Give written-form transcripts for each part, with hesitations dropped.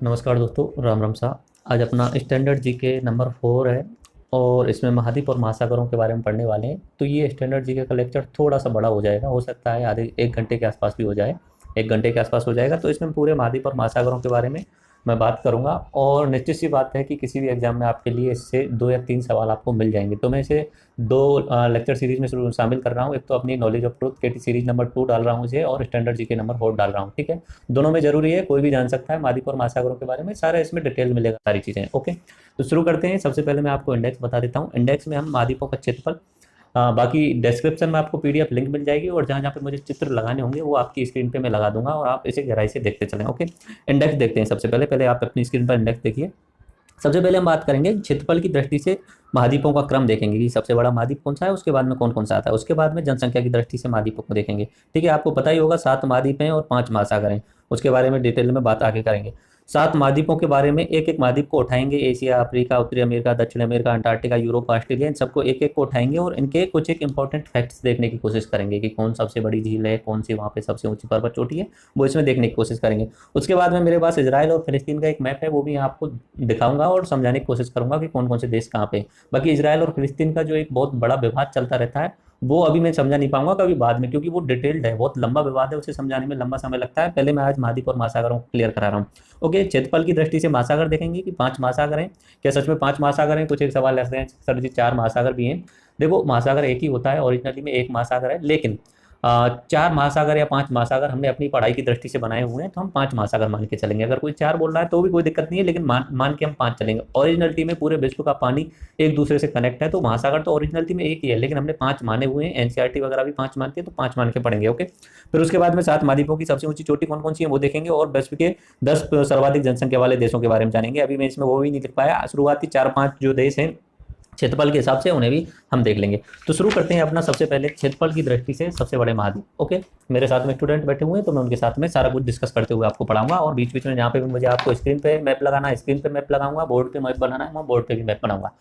नमस्कार दोस्तों, राम राम सा। आज अपना स्टैंडर्ड जीके नंबर 4 है और इसमें महाद्वीप और महासागरों के बारे में पढ़ने वाले हैं। तो ये स्टैंडर्ड जीके का लेक्चर थोड़ा सा बड़ा हो जाएगा, हो सकता है आधे 1 घंटे के आसपास भी हो जाए। 1 घंटे के आसपास हो जाएगा। तो इसमें पूरे महाद्वीप और महासागरों के बारे में मैं बात करूंगा और निश्चित सी बात है कि किसी भी एग्जाम में आपके लिए इससे 2 या 3 सवाल आपको मिल जाएंगे। तो मैं इसे 2 लेक्चर सीरीज में शामिल कर रहा हूँ। एक तो अपनी knowledge of truth KT series number 2 डाल रहा हूँ इसे, और स्टैंडर्ड जीके नंबर 4 डाल रहा हूँ। ठीक है, दोनों में जरूरी है, कोई भी जान सकता है महाद्वीप और महासागरों के बारे में, सारा इसमें डिटेल मिलेगा, सारी चीजें। ओके, तो शुरू करते हैं। सबसे पहले मैं आपको इंडेक्स बता देता हूँ। इंडेक्स में हम महाद्वीपों का क्षेत्रफल, बाकी डिस्क्रिप्शन में आपको पीडीएफ लिंक मिल जाएगी, और जहाँ जहाँ पे मुझे चित्र लगाने होंगे वो आपकी स्क्रीन पे मैं लगा दूंगा और आप इसे गहराई से देखते चलें। ओके, इंडेक्स देखते हैं। सबसे पहले पहले आप अपनी स्क्रीन पर इंडेक्स देखिए। सबसे पहले हम बात करेंगे क्षेत्रफल की दृष्टि से महाद्वीपों का क्रम देखेंगे कि सबसे बड़ा महाद्वीप कौन सा है, उसके बाद में कौन कौन सा आता है, उसके बाद में जनसंख्या की दृष्टि से महाद्वीपों को देखेंगे। ठीक है, आपको पता ही होगा 7 महाद्वीप हैं और 5 महासागर हैं। उसके बारे में डिटेल में बात आगे करेंगे। 7 महाद्वीपों के बारे में एक एक महाद्वीप को उठाएंगे। एशिया, अफ्रीका, उत्तरी अमेरिका, दक्षिण अमेरिका, अंटार्कटिका, यूरोप, ऑस्ट्रेलिया, इन सबको एक एक को उठाएंगे और इनके कुछ एक इंपॉर्टेंट फैक्ट्स देखने की कोशिश करेंगे कि कौन सबसे बड़ी झील है, कौन सी वहाँ पे सबसे ऊंची पर्वत चोटी है, वो इसमें देखने की कोशिश करेंगे। उसके बाद में मेरे पास इजराइल और फिलिस्तीन का एक मैप है, वो भी यहाँ आपको दिखाऊंगा और समझाने की कोशिश करूंगा कि कौन कौन से देश कहाँ पे। बाकी इजराइल और फिलिस्तीन का जो एक बहुत बड़ा विवाद चलता रहता है, वो अभी मैं समझा नहीं पाऊंगा, कभी बाद में, क्योंकि वो डिटेल्ड है, बहुत लंबा विवाद है, उसे समझाने में लंबा समय लगता है। पहले मैं आज महाद्वीप और महासागरों को क्लियर करा रहा हूँ। ओके, क्षेत्रफल की दृष्टि से महासागर देखेंगे कि 5 महासागर हैं। क्या सच में 5 महासागर हैं? कुछ एक सवाल ऐसे हैं, सर जी 4 महासागर भी हैं। देखो, महासागर एक ही होता है, ओरिजिनली में एक महासागर है, लेकिन 4 महासागर या 5 महासागर हमने अपनी पढ़ाई की दृष्टि से बनाए हुए हैं, तो हम 5 महासागर मान के चलेंगे। अगर कोई 4 बोल रहा है तो भी कोई दिक्कत नहीं है, लेकिन मान के हम 5 चलेंगे। ओरिजिनलिटी में पूरे विश्व का पानी एक दूसरे से कनेक्ट है, तो महासागर तो ओरिजिनलिटी में एक ही है, लेकिन हमने 5 माने हुए हैं। एनसीईआरटी वगैरह भी 5 मानती है, तो 5 मान के पढ़ेंगे। ओके, फिर उसके बाद में 7 महाद्वीपों की सबसे ऊंची चोटी कौन कौन सी है वो देखेंगे, और विश्व के 10 सर्वाधिक जनसंख्या वाले देशों के बारे में जानेंगे। अभी मैं इसमें वो भी नहीं लिख पाया, शुरुआती 4-5 जो देश हैं क्षेत्रफल के हिसाब से, उन्हें भी हम देख लेंगे। तो शुरू करते हैं अपना सबसे पहले क्षेत्रफल की दृष्टि से सबसे बड़े महाद्वीप। ओके, मेरे साथ में स्टूडेंट बैठे हुए हैं, तो मैं उनके साथ में सारा कुछ डिस्कस करते हुए आपको पढ़ाऊंगा, और बीच बीच में जहाँ पे भी मुझे आपको स्क्रीन पे मैप लगाना है स्क्रीन पे मैप लगाऊंगा, बोर्ड पे मैप बनाना है मैं बोर्ड पे भी मैप बनाऊंगा।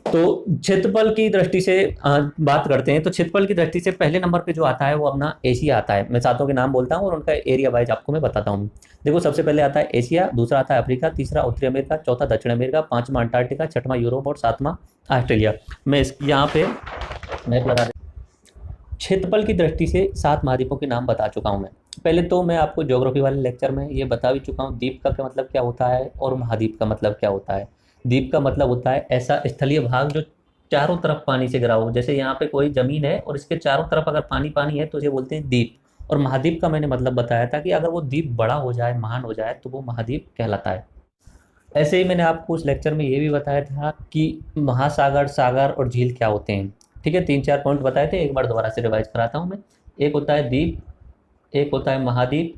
तो क्षेत्रफल की दृष्टि से बात करते हैं। तो क्षेत्रफल की दृष्टि से पहले नंबर पे जो आता है वो अपना एशिया आता है। मैं सातों के नाम बोलता हूँ और उनका एरिया वाइज आपको मैं बताता हूँ। देखो, सबसे पहले आता है एशिया, दूसरा आता है अफ्रीका, तीसरा उत्तरी अमेरिका, चौथा दक्षिण अमेरिका, पांचवा अंटार्कटिका, छठवां यूरोप और सातवां ऑस्ट्रेलिया। मैं इस यहाँ पे मैप लगा दे। क्षेत्रफल की दृष्टि से 7 महाद्वीपों के नाम बता चुका हूँ मैं। पहले तो मैं आपको ज्योग्राफी वाले लेक्चर में ये बता भी चुका हूँ, द्वीप का क्या मतलब क्या होता है और महाद्वीप का मतलब क्या होता है। द्वीप का मतलब होता है ऐसा स्थलीय भाग जो चारों तरफ पानी से घिरा हो। जैसे यहाँ पे कोई जमीन है और इसके चारों तरफ अगर पानी पानी है तो उसे बोलते हैं द्वीप। और महाद्वीप का मैंने मतलब बताया था कि अगर वो द्वीप बड़ा हो जाए, महान हो जाए, तो वो महाद्वीप कहलाता है। ऐसे ही मैंने आपको उस लेक्चर में ये भी बताया था कि महासागर, सागर और झील क्या होते हैं। ठीक है, 3-4 पॉइंट बताए थे, एक बार दोबारा से रिवाइज कराता हूँ मैं। एक होता है द्वीप, एक होता है महाद्वीप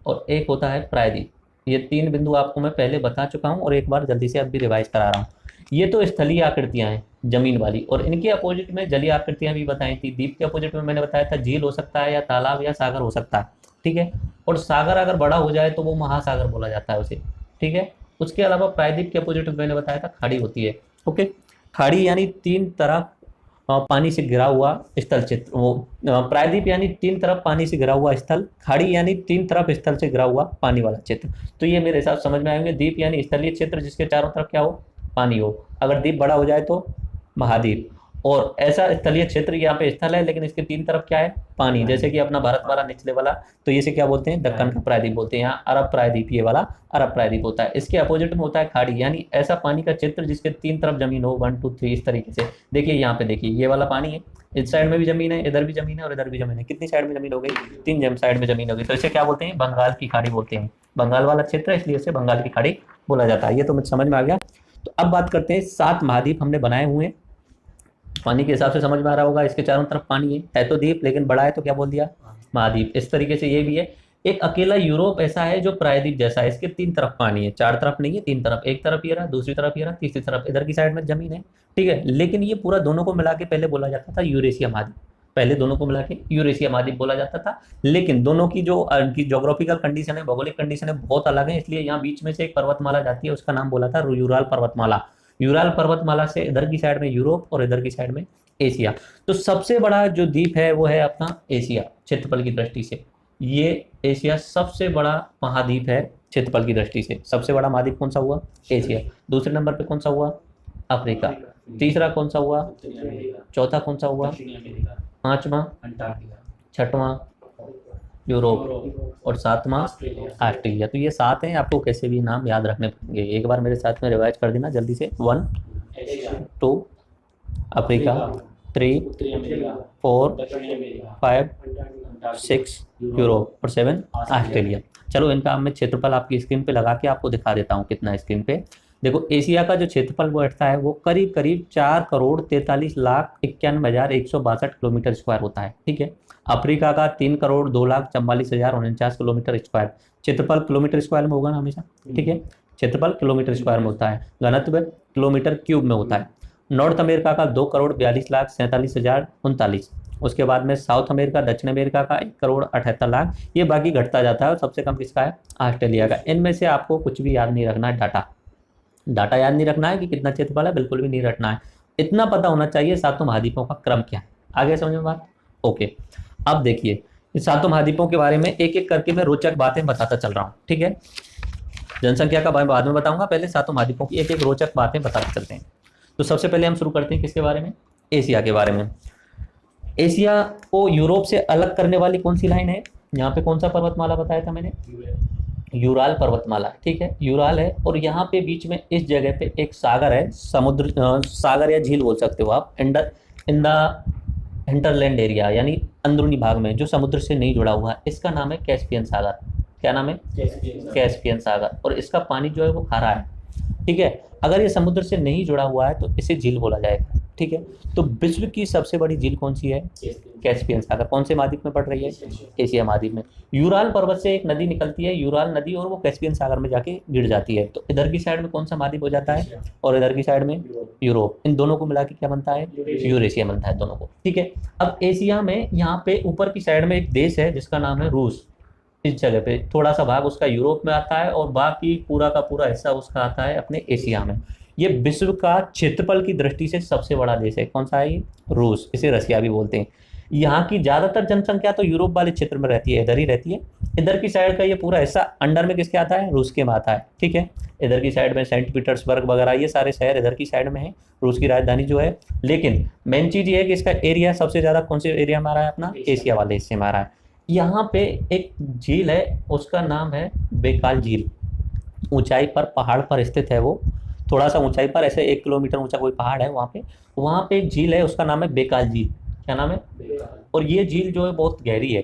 और एक होता है प्रायद्वीप। ये 3 बिंदु आपको मैं पहले बता चुका हूँ और एक बार जल्दी से अब भी रिवाइज करा रहा हूँ। ये तो स्थलीय आकृतियां हैं, जमीन वाली, और इनके अपोजिट में जलीय आकृतियां भी बताई थी। द्वीप के अपोजिट में मैंने बताया था झील हो सकता है या तालाब या सागर हो सकता है। ठीक है, और सागर अगर बड़ा हो जाए तो वो महासागर बोला जाता है उसे। ठीक है, उसके अलावा प्रायद्वीप के अपोजिट में मैंने बताया था खाड़ी होती है। ओके, खाड़ी यानी 3 तरफ पानी से घिरा हुआ स्थल क्षेत्र, वो प्रायद्वीप यानी 3 तरफ पानी से घिरा हुआ स्थल, खाड़ी यानी 3 तरफ स्थल से घिरा हुआ पानी वाला क्षेत्र। तो ये मेरे हिसाब समझ में आएंगे। द्वीप यानी स्थलीय क्षेत्र जिसके चारों तरफ क्या हो, पानी हो। अगर द्वीप बड़ा हो जाए तो महाद्वीप। और ऐसा स्थलीय क्षेत्र यहाँ पे स्थल है लेकिन इसके 3 तरफ क्या है, पानी, जैसे कि अपना भारत वाला निचले वाला, तो इसे क्या बोलते हैं, दक्कन का प्रायद्वीप बोलते हैं। यहाँ अरब प्रायद्वीप, ये वाला अरब प्रायद्वीप होता है। इसके अपोजिट में होता है खाड़ी, यानी ऐसा पानी का क्षेत्र जिसके 3 तरफ जमीन हो, 1 2 3 इस तरीके से। देखिए यहाँ पे, देखिए ये वाला पानी है, इस साइड में भी जमीन है, इधर भी जमीन है और इधर भी जमीन है। कितनी साइड में जमीन हो गई, 3 साइड में जमीन हो गई। तो इसे क्या बोलते हैं, बंगाल की खाड़ी बोलते हैं। बंगाल वाला क्षेत्र है इसलिए इसे बंगाल की खाड़ी बोला जाता है। ये तो मुझे समझ में आ गया। तो अब बात करते हैं, 7 महाद्वीप हमने बनाए हुए हैं। पानी के हिसाब से समझ में आ रहा होगा, इसके चारों तरफ पानी है तो द्वीप, लेकिन बड़ा है तो क्या बोल दिया, महाद्वीप। इस तरीके से ये भी है। एक अकेला यूरोप ऐसा है जो प्रायद्वीप जैसा है, इसके 3 तरफ पानी है, 4 तरफ नहीं है, 3 तरफ। एक तरफ ये रहा, दूसरी तरफ ये रहा, तीसरी तरफ इधर की साइड में जमीन है। ठीक है, लेकिन ये पूरा दोनों को मिला के पहले बोला जाता था यूरेशिया महाद्वीप। पहले दोनों को मिला के यूरेशिया महाद्वीप बोला जाता था, लेकिन दोनों की जो ज्योग्राफिकल कंडीशन है, भौगोलिक कंडीशन है, बहुत अलग है। इसलिए यहाँ बीच में से एक पर्वतमाला जाती है, उसका नाम बोला था यूराल पर्वतमाला। यूराल पर्वतमाला से इधर की साइड में यूरोप और इधर की साइड में एशिया। तो सबसे बड़ा जो द्वीप है वो है अपना एशिया, क्षेत्रफल की दृष्टि से। ये एशिया सबसे बड़ा महाद्वीप है क्षेत्रफल की दृष्टि से सबसे बड़ा महाद्वीप कौन सा हुआ? एशिया। दूसरे नंबर पे कौन सा हुआ? अफ्रीका। तीसरा कौन सा हुआ? चौथा कौन सा हुआ? पांचवा? छठवां? यूरोप। और सातवां? ऑस्ट्रेलिया। तो ये 7 हैं, आपको कैसे भी नाम याद रखने पड़ेंगे। एक बार मेरे साथ में रिवाइज कर देना जल्दी से। 1, 2 अफ्रीका, 3, 4, 5, 6 यूरोप और 7 ऑस्ट्रेलिया। चलो इनका मैं क्षेत्रफल आपकी स्क्रीन पे लगा के आपको दिखा देता हूँ कितना है स्क्रीन पे। देखो एशिया का जो क्षेत्रफल बैठता है वो करीब करीब 4,43,91,162 किलोमीटर स्क्वायर होता है। ठीक है। अफ्रीका का 3,02,44,049 किलोमीटर स्क्वायर। क्षेत्रफल किलोमीटर स्क्वायर में होगा ना हमेशा। ठीक है। क्षेत्रफल किलोमीटर स्क्वायर में होता है, घनत्व किलोमीटर क्यूब में होता है। नॉर्थ अमेरिका का 2,42,47,039। उसके बाद में साउथ अमेरिका, दक्षिण अमेरिका का 1,78,00,000। ये बाकी घटता जाता है और सबसे कम किसका है? ऑस्ट्रेलिया का। इनमें से आपको कुछ भी याद नहीं रखना है, डाटा याद नहीं रखना है कि कितना क्षेत्रफल है, बिल्कुल भी नहीं रखना है। इतना पता होना चाहिए सातों महाद्वीपों का क्रम क्या है। आगे समझ में बात? ओके। अब देखिए इस सातों महाद्वीपों के बारे में एक एक करके मैं रोचक बातें बताता चल रहा हूँ। ठीक है। जनसंख्या का बाद में बताऊंगा, पहले सातों महाद्वीपों की एक एक रोचक बातें बताते चलते हैं। तो सबसे पहले हम शुरू करते हैं किसके बारे में? एशिया के बारे में। एशिया को यूरोप से अलग करने वाली कौन सी लाइन है? यहाँ पे कौन सा पर्वतमाला बताया था मैंने? यूराल पर्वतमाला। ठीक है, यूराल है। और यहाँ पे बीच में इस जगह पे एक सागर है, समुद्र सागर या झील बोल सकते हो आप, इन द हिंटरलैंड एरिया, यानी अंदरूनी भाग में जो समुद्र से नहीं जुड़ा हुआ है। इसका नाम है कैस्पियन सागर। क्या नाम है? कैस्पियन सागर। और इसका पानी जो है वो खारा है। ठीक है। अगर ये समुद्र से नहीं जुड़ा हुआ है तो इसे झील बोला जाएगा। ठीक है। तो विश्व की सबसे बड़ी झील कौन सी है? कैस्पियन सागर। कौन से महाद्वीप में पड़ रही है? एशिया महाद्वीप में। यूराल पर्वत से एक नदी निकलती है, यूराल नदी, और वो कैस्पियन सागर में जाके गिर जाती है। तो इधर की साइड में कौन सा महाद्वीप हो जाता है? और इधर की साइड में यूरोप। इन दोनों को मिला के क्या बनता है? यूरेशिया बनता है दोनों को। ठीक है। अब एशिया में यहाँ पे ऊपर की साइड में एक देश है जिसका नाम है रूस। इस जगह पे थोड़ा सा भाग उसका यूरोप में आता है और बाकी पूरा का पूरा हिस्सा उसका आता है अपने एशिया में। ये विश्व का क्षेत्रफल की दृष्टि से सबसे बड़ा देश है। कौन सा है ये? रूस। इसे रसिया भी बोलते हैं। यहाँ की ज्यादातर जनसंख्या तो यूरोप वाले क्षेत्र में रहती है, इधर ही रहती है। इधर की साइड का ये पूरा हिस्सा अंडर में किसके आता है? रूस के में आता है। ठीक है। इधर की साइड में सेंट पीटर्सबर्ग वगैरह ये सारे शहर इधर की साइड में है, रूस की राजधानी जो है। लेकिन मेन चीज ये है कि इसका एरिया सबसे ज्यादा कौन से एरिया में आ रहा है? अपना एशिया वाले हिस्से में आ रहा है। यहाँ पे एक झील है, उसका नाम है बेकाल झील। ऊंचाई पर, पहाड़ पर स्थित है वो, थोड़ा सा ऊंचाई पर, ऐसे 1 किलोमीटर ऊंचा कोई पहाड़ है वहाँ पे एक झील है, उसका नाम है बेकाल झील। क्या नाम है? और ये झील जो है बहुत गहरी है।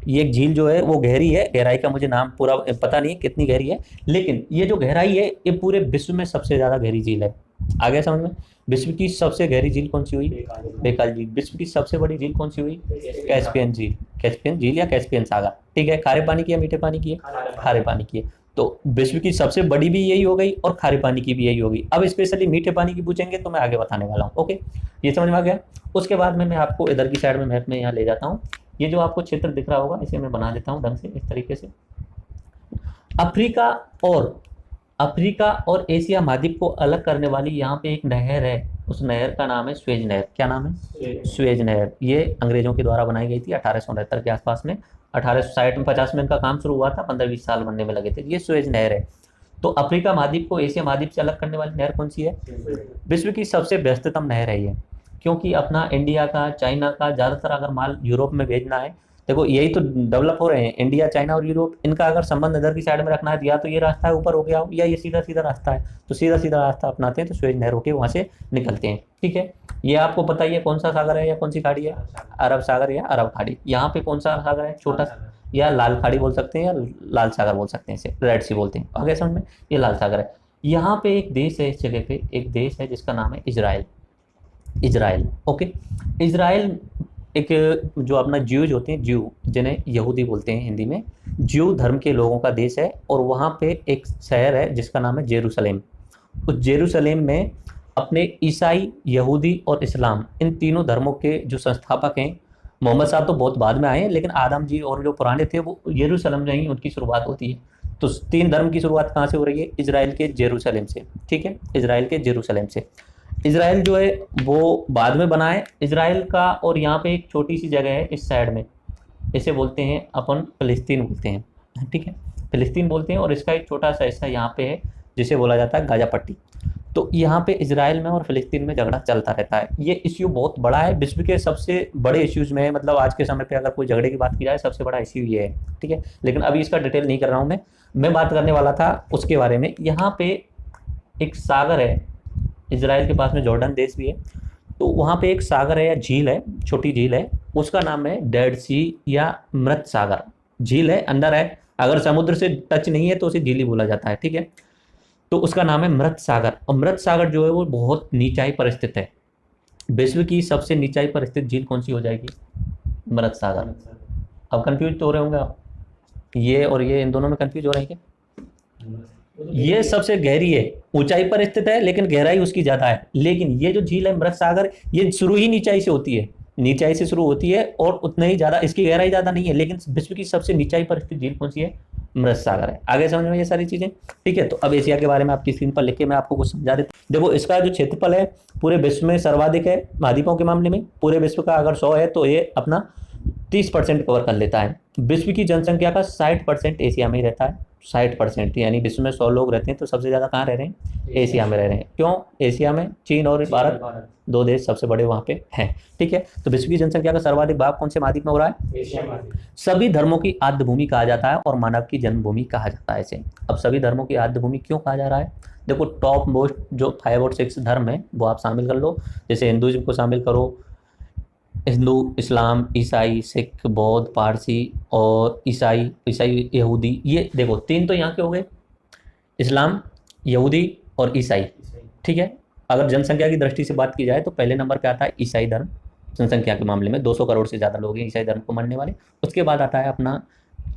ये एक झील जो है वो गहरी है, गहराई का मुझे नाम पूरा पता नहीं है कितनी गहरी है, लेकिन ये जो गहराई है ये पूरे विश्व में सबसे ज्यादा गहरी झील है। आ गया समझ में? विश्व की सबसे गहरी झील कौन सी हुई? बेकाल झील। विश्व की सबसे बड़ी झील कौन सी हुई? कैस्पियन झील। कैस्पियन झील या कैस्पियन सागर। ठीक है। खारे पानी की या मीठे पानी की है? खारे पानी की है। तो विश्व की सबसे बड़ी भी यही हो गई और खारे पानी की भी यही होगी। अब स्पेशली मीठे पानी की पूछेंगे तो मैं आगे बताने वाला हूँ। ओके, ये समझ में आ गया। उसके बाद में मैं आपको इधर की साइड में मैप में यहाँ ले जाता हूँ। ये जो आपको क्षेत्र दिख रहा होगा इसे मैं बना देता हूँ ढंग से, इस तरीके से। अफ्रीका और एशिया महाद्वीप को अलग करने वाली यहाँ पे एक नहर है, उस नहर का नाम है स्वेज नहर। क्या नाम है? स्वेज नहर। ये अंग्रेजों के द्वारा बनाई गई थी 1869 के आसपास में। 1860 में 50 में इनका काम शुरू हुआ था, 15-20 साल बनने में लगे थे। ये स्वेज नहर है। तो अफ्रीका महाद्वीप को एशिया महाद्वीप से अलग करने वाली नहर कौन सी है? विश्व की सबसे व्यस्ततम नहर है ये, क्योंकि अपना इंडिया का, चाइना का ज़्यादातर अगर माल यूरोप में भेजना है, देखो यही तो डेवलप हो रहे हैं इंडिया, चाइना और यूरोप। इनका अगर संबंध इधर की साइड में रखना है या तो ये रास्ता है ऊपर हो गया या ये सीधा सीधा रास्ता है, तो सीधा सीधा रास्ता अपनाते हैं तो स्वेज नहर होके वहाँ से निकलते हैं। ठीक है। ये आपको पता ही है कौन सा सागर है या कौन सी खाड़ी है? अरब सागर या अरब खाड़ी। यहाँ पे कौन सा सागर है? छोटा, या लाल खाड़ी बोल सकते हैं या लाल सागर बोल सकते हैं, इसे रेड सी बोलते हैं। आगे समझ में? ये लाल सागर है। यहाँ पे एक देश है, इस जगह पे एक देश है जिसका नाम है इजराइल। इजराइल। ओके। इजराइल एक जो अपना ज्यूज होते हैं, ज्यू जिन्हें यहूदी बोलते हैं हिंदी में, ज्यू धर्म के लोगों का देश है। और वहाँ पे एक शहर है जिसका नाम है जेरूसलेम। उस जेरूसलेम में अपने ईसाई, यहूदी और इस्लाम, इन तीनों धर्मों के जो संस्थापक हैं, मोहम्मद साहब तो बहुत बाद में आए हैं, लेकिन आदम जी और जो पुराने थे वो जेरूसलेम में ही उनकी शुरुआत होती है। तो 3 धर्म की शुरुआत कहाँ से हो रही है? इजराइल के जेरूसलेम से। ठीक है। इजराइल के जेरूसलेम से। इजराइल जो है वो बाद में बना है इजराइल का। और यहाँ पे एक छोटी सी जगह है इस साइड में, इसे बोलते हैं अपन फिलिस्तीन बोलते हैं। ठीक है। फिलिस्तीन बोलते हैं, और इसका एक छोटा सा हिस्सा यहाँ पे है जिसे बोला जाता है गाजा पट्टी। तो यहाँ पे इजराइल में और फिलिस्तीन में झगड़ा चलता रहता है। ये इश्यू बहुत बड़ा है, विश्व के सबसे बड़े इश्यूज में है, मतलब आज के समय पे अगर कोई झगड़े की बात की जाए सबसे बड़ा इश्यू ये है, ठीक है। लेकिन अभी इसका डिटेल नहीं कर रहा हूँ मैं बात करने वाला था उसके बारे में। यहाँ पे एक सागर है, इजराइल के पास में जॉर्डन देश भी है, तो वहाँ पे एक सागर है या झील है, छोटी झील है, उसका नाम है डेड सी या मृत सागर। झील है, अंदर है, अगर समुद्र से टच नहीं है तो उसे झील ही बोला जाता है, ठीक है। तो उसका नाम है मृत सागर, और मृत सागर जो है वो बहुत नीचाई पर स्थित है। विश्व की सबसे नीचाई पर स्थित झील कौन सी हो जाएगी? मृत सागर। अब कंफ्यूज तो हो रहे होंगे आप, ये और ये इन दोनों में कंफ्यूज हो रहे हैं क्या? ये सबसे गहरी है, ऊंचाई पर स्थित है लेकिन गहराई उसकी ज्यादा है। लेकिन ये जो झील है मृत सागर, ये शुरू ही नीचाई से होती है, नीचाई से शुरू होती है और उतना ही ज्यादा, इसकी गहराई ज्यादा नहीं है। लेकिन विश्व की सबसे नीचाई पर स्थित झील कौन सी है? मृत सागर है। आगे समझ में ये सारी चीजें, ठीक है। तो अब एशिया के बारे में आपकी स्क्रीन पर लिख के मैं आपको कुछ समझा देता हूँ। देखो, इसका जो क्षेत्रफल है पूरे विश्व में सर्वाधिक है महाद्वीपों के मामले में। पूरे विश्व का अगर 100 है तो ये अपना 30% कवर कर लेता है। विश्व की जनसंख्या का 60% एशिया में ही रहता है, 60%, यानी विश्व में 100 लोग रहते हैं तो सबसे ज्यादा कहाँ रह रहे हैं? एशिया में रह रहे हैं। क्यों एशिया में? चीन और भारत, दो देश सबसे बड़े वहां पे हैं, ठीक है। तो विश्व की जनसंख्या का सर्वाधिक भाग कौन से महाद्वीप में हो रहा है? एशिया महाद्वीप। सभी धर्मों की आद्य भूमि कहा जाता है और मानव की जन्मभूमि कहा जाता है इसे। अब सभी धर्मों की आद्य भूमि क्यों कहा जा रहा है? देखो, टॉप मोस्ट जो 5 और 6 धर्म है वो आप शामिल कर लो, जैसे हिंदुइज्म को शामिल करो, हिंदू, इस्लाम, ईसाई, सिख, बौद्ध, पारसी और ईसाई यहूदी। ये देखो 3 तो यहाँ के हो गए, इस्लाम, यहूदी और ईसाई, ठीक है। अगर जनसंख्या की दृष्टि से बात की जाए तो पहले नंबर पे आता है ईसाई धर्म, जनसंख्या के मामले में 200 करोड़ से ज़्यादा लोग हैं ईसाई धर्म को मानने वाले। उसके बाद आता है अपना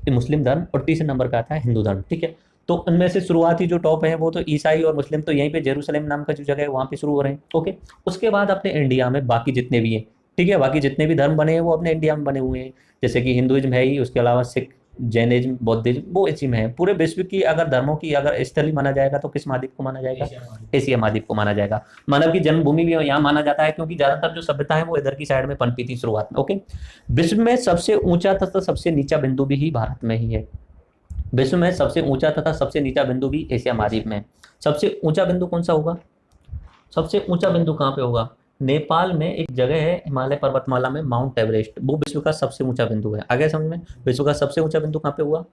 मुस्लिम धर्म और तीसरे नंबर पे आता है हिंदू धर्म, ठीक है। तो उनमें से शुरुआती जो टॉप है वो तो ईसाई और मुस्लिम, तो यहीं पे जेरूसलेम नाम का जो जगह है वहाँ पे शुरू हो रहे हैं, ओके। उसके बाद अपने इंडिया में बाकी जितने भी हैं, ठीक है, बाकी जितने भी धर्म बने हैं वो अपने इंडिया में बने हुए हैं। जैसे कि हिंदुइज्म है ही, उसके अलावा सिख, जैनिज्म, बौद्धिज्म, वो इसी में है। पूरे विश्व की अगर धर्मों की अगर स्थली माना जाएगा तो किस महाद्वीप को माना जाएगा? एशिया महाद्वीप को माना जाएगा। मानव की जन्मभूमि भी यहाँ माना जाता है क्योंकि ज्यादातर जो सभ्यता है वो इधर की साइड में पनपी थी शुरुआत में, ओके। विश्व में सबसे ऊंचा तथा सबसे नीचा बिंदु भी भारत में ही है। विश्व में सबसे ऊंचा तथा सबसे नीचा बिंदु भी एशिया महाद्वीप में है। सबसे ऊंचा बिंदु कौन सा होगा? सबसे ऊंचा बिंदु कहाँ पे होगा? नेपाल में एक जगह है हिमालय पर्वतमाला में, माउंट एवरेस्ट, वो विश्व का सबसे ऊंचा बिंदु है। आगे समझ में, विश्व का सबसे ऊंचा बिंदु कहाँ पे हुआ?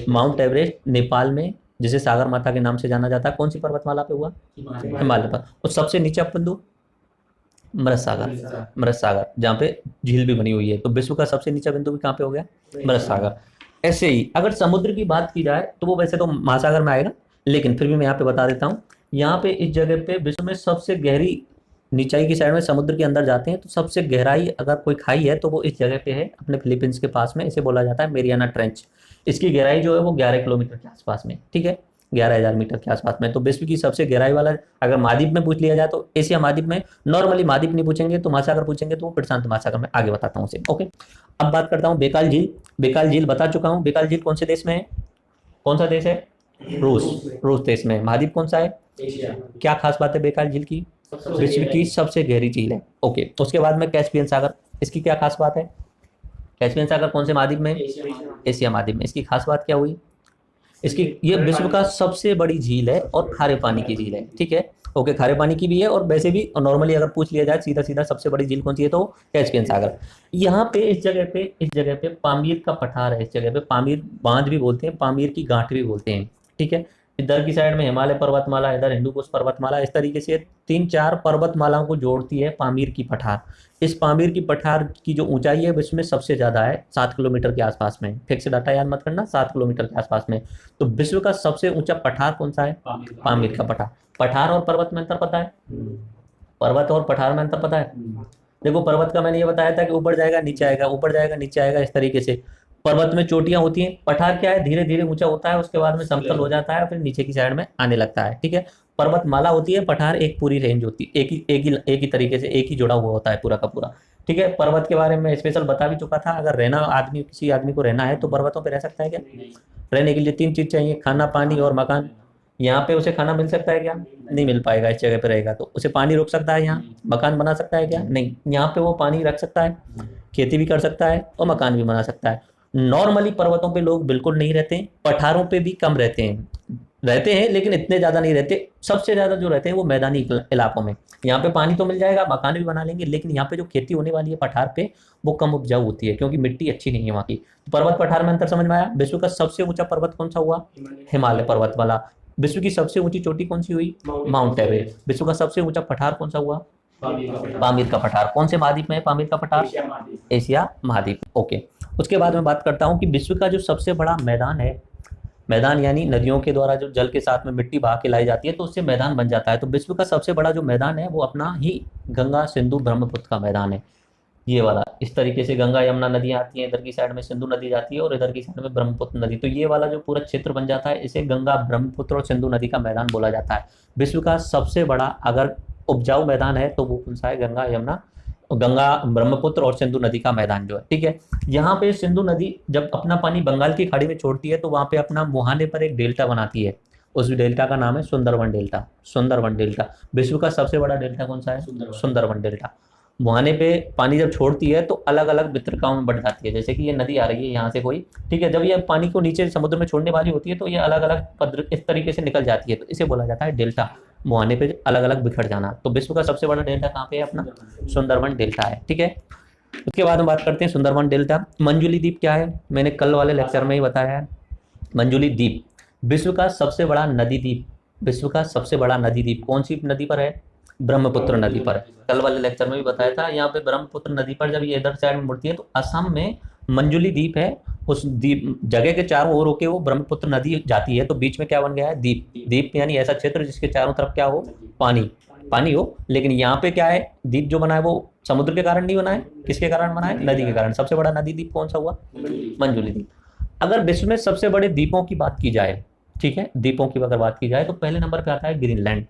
माउंट एवरेस्ट, नेपाल में, जिसे सागर माता के नाम से जाना जाता है। कौन सी पर्वतमाला पे हुआ? हिमालय पर। और सबसे नीचा बिंदु मृत सागर, जहाँ पे झील भी बनी हुई है। तो विश्व का सबसे नीचा बिंदु भी कहाँ पे हो गया? मृत सागर। ऐसे ही अगर समुद्र की बात की जाए तो वो वैसे तो महासागर में आएगा, लेकिन फिर भी मैं यहाँ पे बता देता हूँ। यहाँ पे इस जगह पे विश्व में सबसे गहरी, नीचाई की साइड में समुद्र के अंदर जाते हैं तो सबसे गहराई अगर कोई खाई है तो वो इस जगह पे है, अपने फिलीपींस के पास में। इसे बोला जाता है मेरियाना ट्रेंच। इसकी गहराई जो है वो 11 किलोमीटर के आसपास में, ठीक है, 11,000 मीटर के आसपास में। तो विश्व की सबसे गहराई वाला अगर महाद्वीप में पूछ लिया जाए तो एशिया महाद्वीप में। नॉर्मली महाद्वीप नहीं पूछेंगे तो महासागर पूछेंगे तो वो प्रशांत महासागर में, आगे बताता हूँ उसे, ओके। अब बात करता हूँ बेकाल झील। बेकाल झील बता चुका हूँ। बेकाल झील कौन से देश में है? कौन सा देश है? रूस देश में। महाद्वीप कौन सा है? एशिया। क्या खास बात है बेकाल झील की? विश्व की सबसे गहरी झील है, ओके। उसके बाद में कैस्पियन सागर, इसकी क्या खास बात है? कैस्पियन सागर कौन से महाद्वीप में? एशिया महाद्वीप में। इसकी खास बात क्या हुई? इसकी, ये विश्व का सबसे बड़ी झील है और खारे पानी की झील है, ठीक है, ओके। खारे पानी की भी है और वैसे भी नॉर्मली अगर पूछ लिया जाए सीधा सीधा सबसे बड़ी झील कौन सी है तो कैस्पियन सागर। यहाँ पे इस जगह पे पामीर का पठार है। इस जगह पे पामीर बांध भी बोलते हैं, पामीर की गांठ भी बोलते हैं, ठीक है। इधर की साइड में हिमालय पर्वतमाला, इधर हिंदुकुश पर्वतमाला, इस तरीके से 3-4 पर्वतमालाओं को जोड़ती है पामीर की पठार। इस पामीर की पठार की जो ऊंचाई है विश्व में सबसे ज्यादा है, 7 किलोमीटर के आसपास में। फिक्स डाटा याद मत करना, 7 किलोमीटर के आसपास में। तो विश्व का सबसे ऊंचा पठार कौन सा है? पामीर का पठार। पठार और पर्वत में अंतर पता है? पर्वत और पठार में अंतर पता है? देखो, पर्वत का मैंने ये बताया था कि ऊपर जाएगा नीचे आएगा, ऊपर जाएगा नीचे आएगा, इस तरीके से। पर्वत में चोटियां होती हैं। पठार क्या है? धीरे धीरे ऊंचा होता है, उसके बाद में समतल हो जाता है, फिर नीचे की साइड में आने लगता है, ठीक है। पर्वतमाला होती है, पठार एक पूरी रेंज होती है, एक ही तरीके से एक ही जुड़ा हुआ होता है पूरा का पूरा, ठीक है। पर्वत के बारे में स्पेशल बता भी चुका था। अगर किसी आदमी को रहना है तो पर्वतों पर रह सकता है क्या? रहने के लिए 3 चीज चाहिए, खाना, पानी और मकान। यहाँ पे उसे खाना मिल सकता है क्या? नहीं मिल पाएगा। इस जगह पे रहेगा तो उसे पानी रोक सकता है, यहाँ मकान बना सकता है क्या? नहीं। यहाँ पे वो पानी रख सकता है, खेती भी कर सकता है और मकान भी बना सकता है। नॉर्मली पर्वतों पे लोग बिल्कुल नहीं रहते हैं, पठारों पे भी कम रहते हैं लेकिन इतने ज़्यादा नहीं रहते। सबसे ज़्यादा जो रहते हैं वो मैदानी इलाकों में। यहाँ पे पानी तो मिल जाएगा, मकान भी बना लेंगे, लेकिन यहाँ पे जो खेती होने वाली है पठार पे, वो कम उपजाऊ होती है क्योंकि मिट्टी अच्छी नहीं है वहाँ की। तो पर्वत पठार में अंतर समझ में आया। विश्व का सबसे ऊंचा पर्वत कौन सा हुआ? हिमालय पर्वत वाला। विश्व की सबसे ऊंची चोटी कौन सी हुई? Mount Everest. विश्व का सबसे ऊंचा पठार कौन सा हुआ? पामीर का पठार। कौन से महाद्वीप में है पामीर का पठार? एशिया महाद्वीप। ओके, उसके बाद मैं बात करता हूँ कि विश्व का जो सबसे बड़ा मैदान है, मैदान यानी नदियों के द्वारा जो जल के साथ में मिट्टी बहा के लाई जाती है तो उससे मैदान बन जाता है। तो विश्व का सबसे बड़ा जो मैदान है वो अपना ही गंगा सिंधु ब्रह्मपुत्र का मैदान है, ये वाला। इस तरीके से गंगा यमुना नदियां आती हैं, इधर की साइड में सिंधु नदी जाती है और इधर की साइड में ब्रह्मपुत्र नदी। तो ये वाला जो पूरा क्षेत्र बन जाता है इसे गंगा ब्रह्मपुत्र और सिंधु नदी का मैदान बोला जाता है। विश्व का सबसे बड़ा अगर उपजाऊ मैदान है तो वो कौन सा है? गंगा यमुना, गंगा ब्रह्मपुत्र और सिंधु नदी का मैदान जो है, ठीक है। यहाँ पे सिंधु नदी जब अपना पानी बंगाल की खाड़ी में छोड़ती है तो वहाँ पे अपना मुहाने पर एक डेल्टा बनाती है, उस डेल्टा का नाम है सुंदरवन डेल्टा। सुंदरवन डेल्टा। विश्व का सबसे बड़ा डेल्टा कौन सा है? सुंदरवन डेल्टा। मुहाने पे पानी जब छोड़ती है तो अलग अलग वितरकाओं में बढ़ जाती है। जैसे कि ये नदी आ रही है यहाँ से कोई, ठीक है, जब ये पानी को नीचे समुद्र में छोड़ने वाली होती है तो ये अलग अलग पद इस तरीके से निकल जाती है, तो इसे बोला जाता है डेल्टा। मुहाने पे अलग अलग बिखर जाना। तो विश्व का सबसे बड़ा डेल्टा कहाँ पे है? अपना सुंदरवन डेल्टा है, ठीक है। उसके बाद हम बात करते हैं सुंदरवन डेल्टा। मंजुली द्वीप क्या है? मैंने कल वाले लेक्चर में ही बताया है। मंजुली द्वीप विश्व का सबसे बड़ा नदी द्वीप। विश्व का सबसे बड़ा नदी द्वीप कौन सी नदी पर है? ब्रह्मपुत्र नदी पर। कल वाले लेक्चर में भी बताया था। यहाँ पे ब्रह्मपुत्र नदी पर जब ये इधर साइड में मुड़ती है तो असम में मंजुली द्वीप है, उस द्वीप जगह के चारों ओर होके वो ब्रह्मपुत्र नदी जाती है, तो बीच में क्या बन गया है? द्वीप। द्वीप यानी ऐसा क्षेत्र जिसके चारों तरफ क्या हो? पानी पानी हो। लेकिन यहाँ पे क्या है? द्वीप जो बना है वो समुद्र के कारण नहीं बना है, किसके कारण बना है? नदी के कारण। सबसे बड़ा नदी द्वीप कौन सा हुआ? मंजुली द्वीप। अगर विश्व में सबसे बड़े द्वीपों की बात की जाए, ठीक है, द्वीपों की अगर बात की जाए तो पहले नंबर पे आता है ग्रीनलैंड।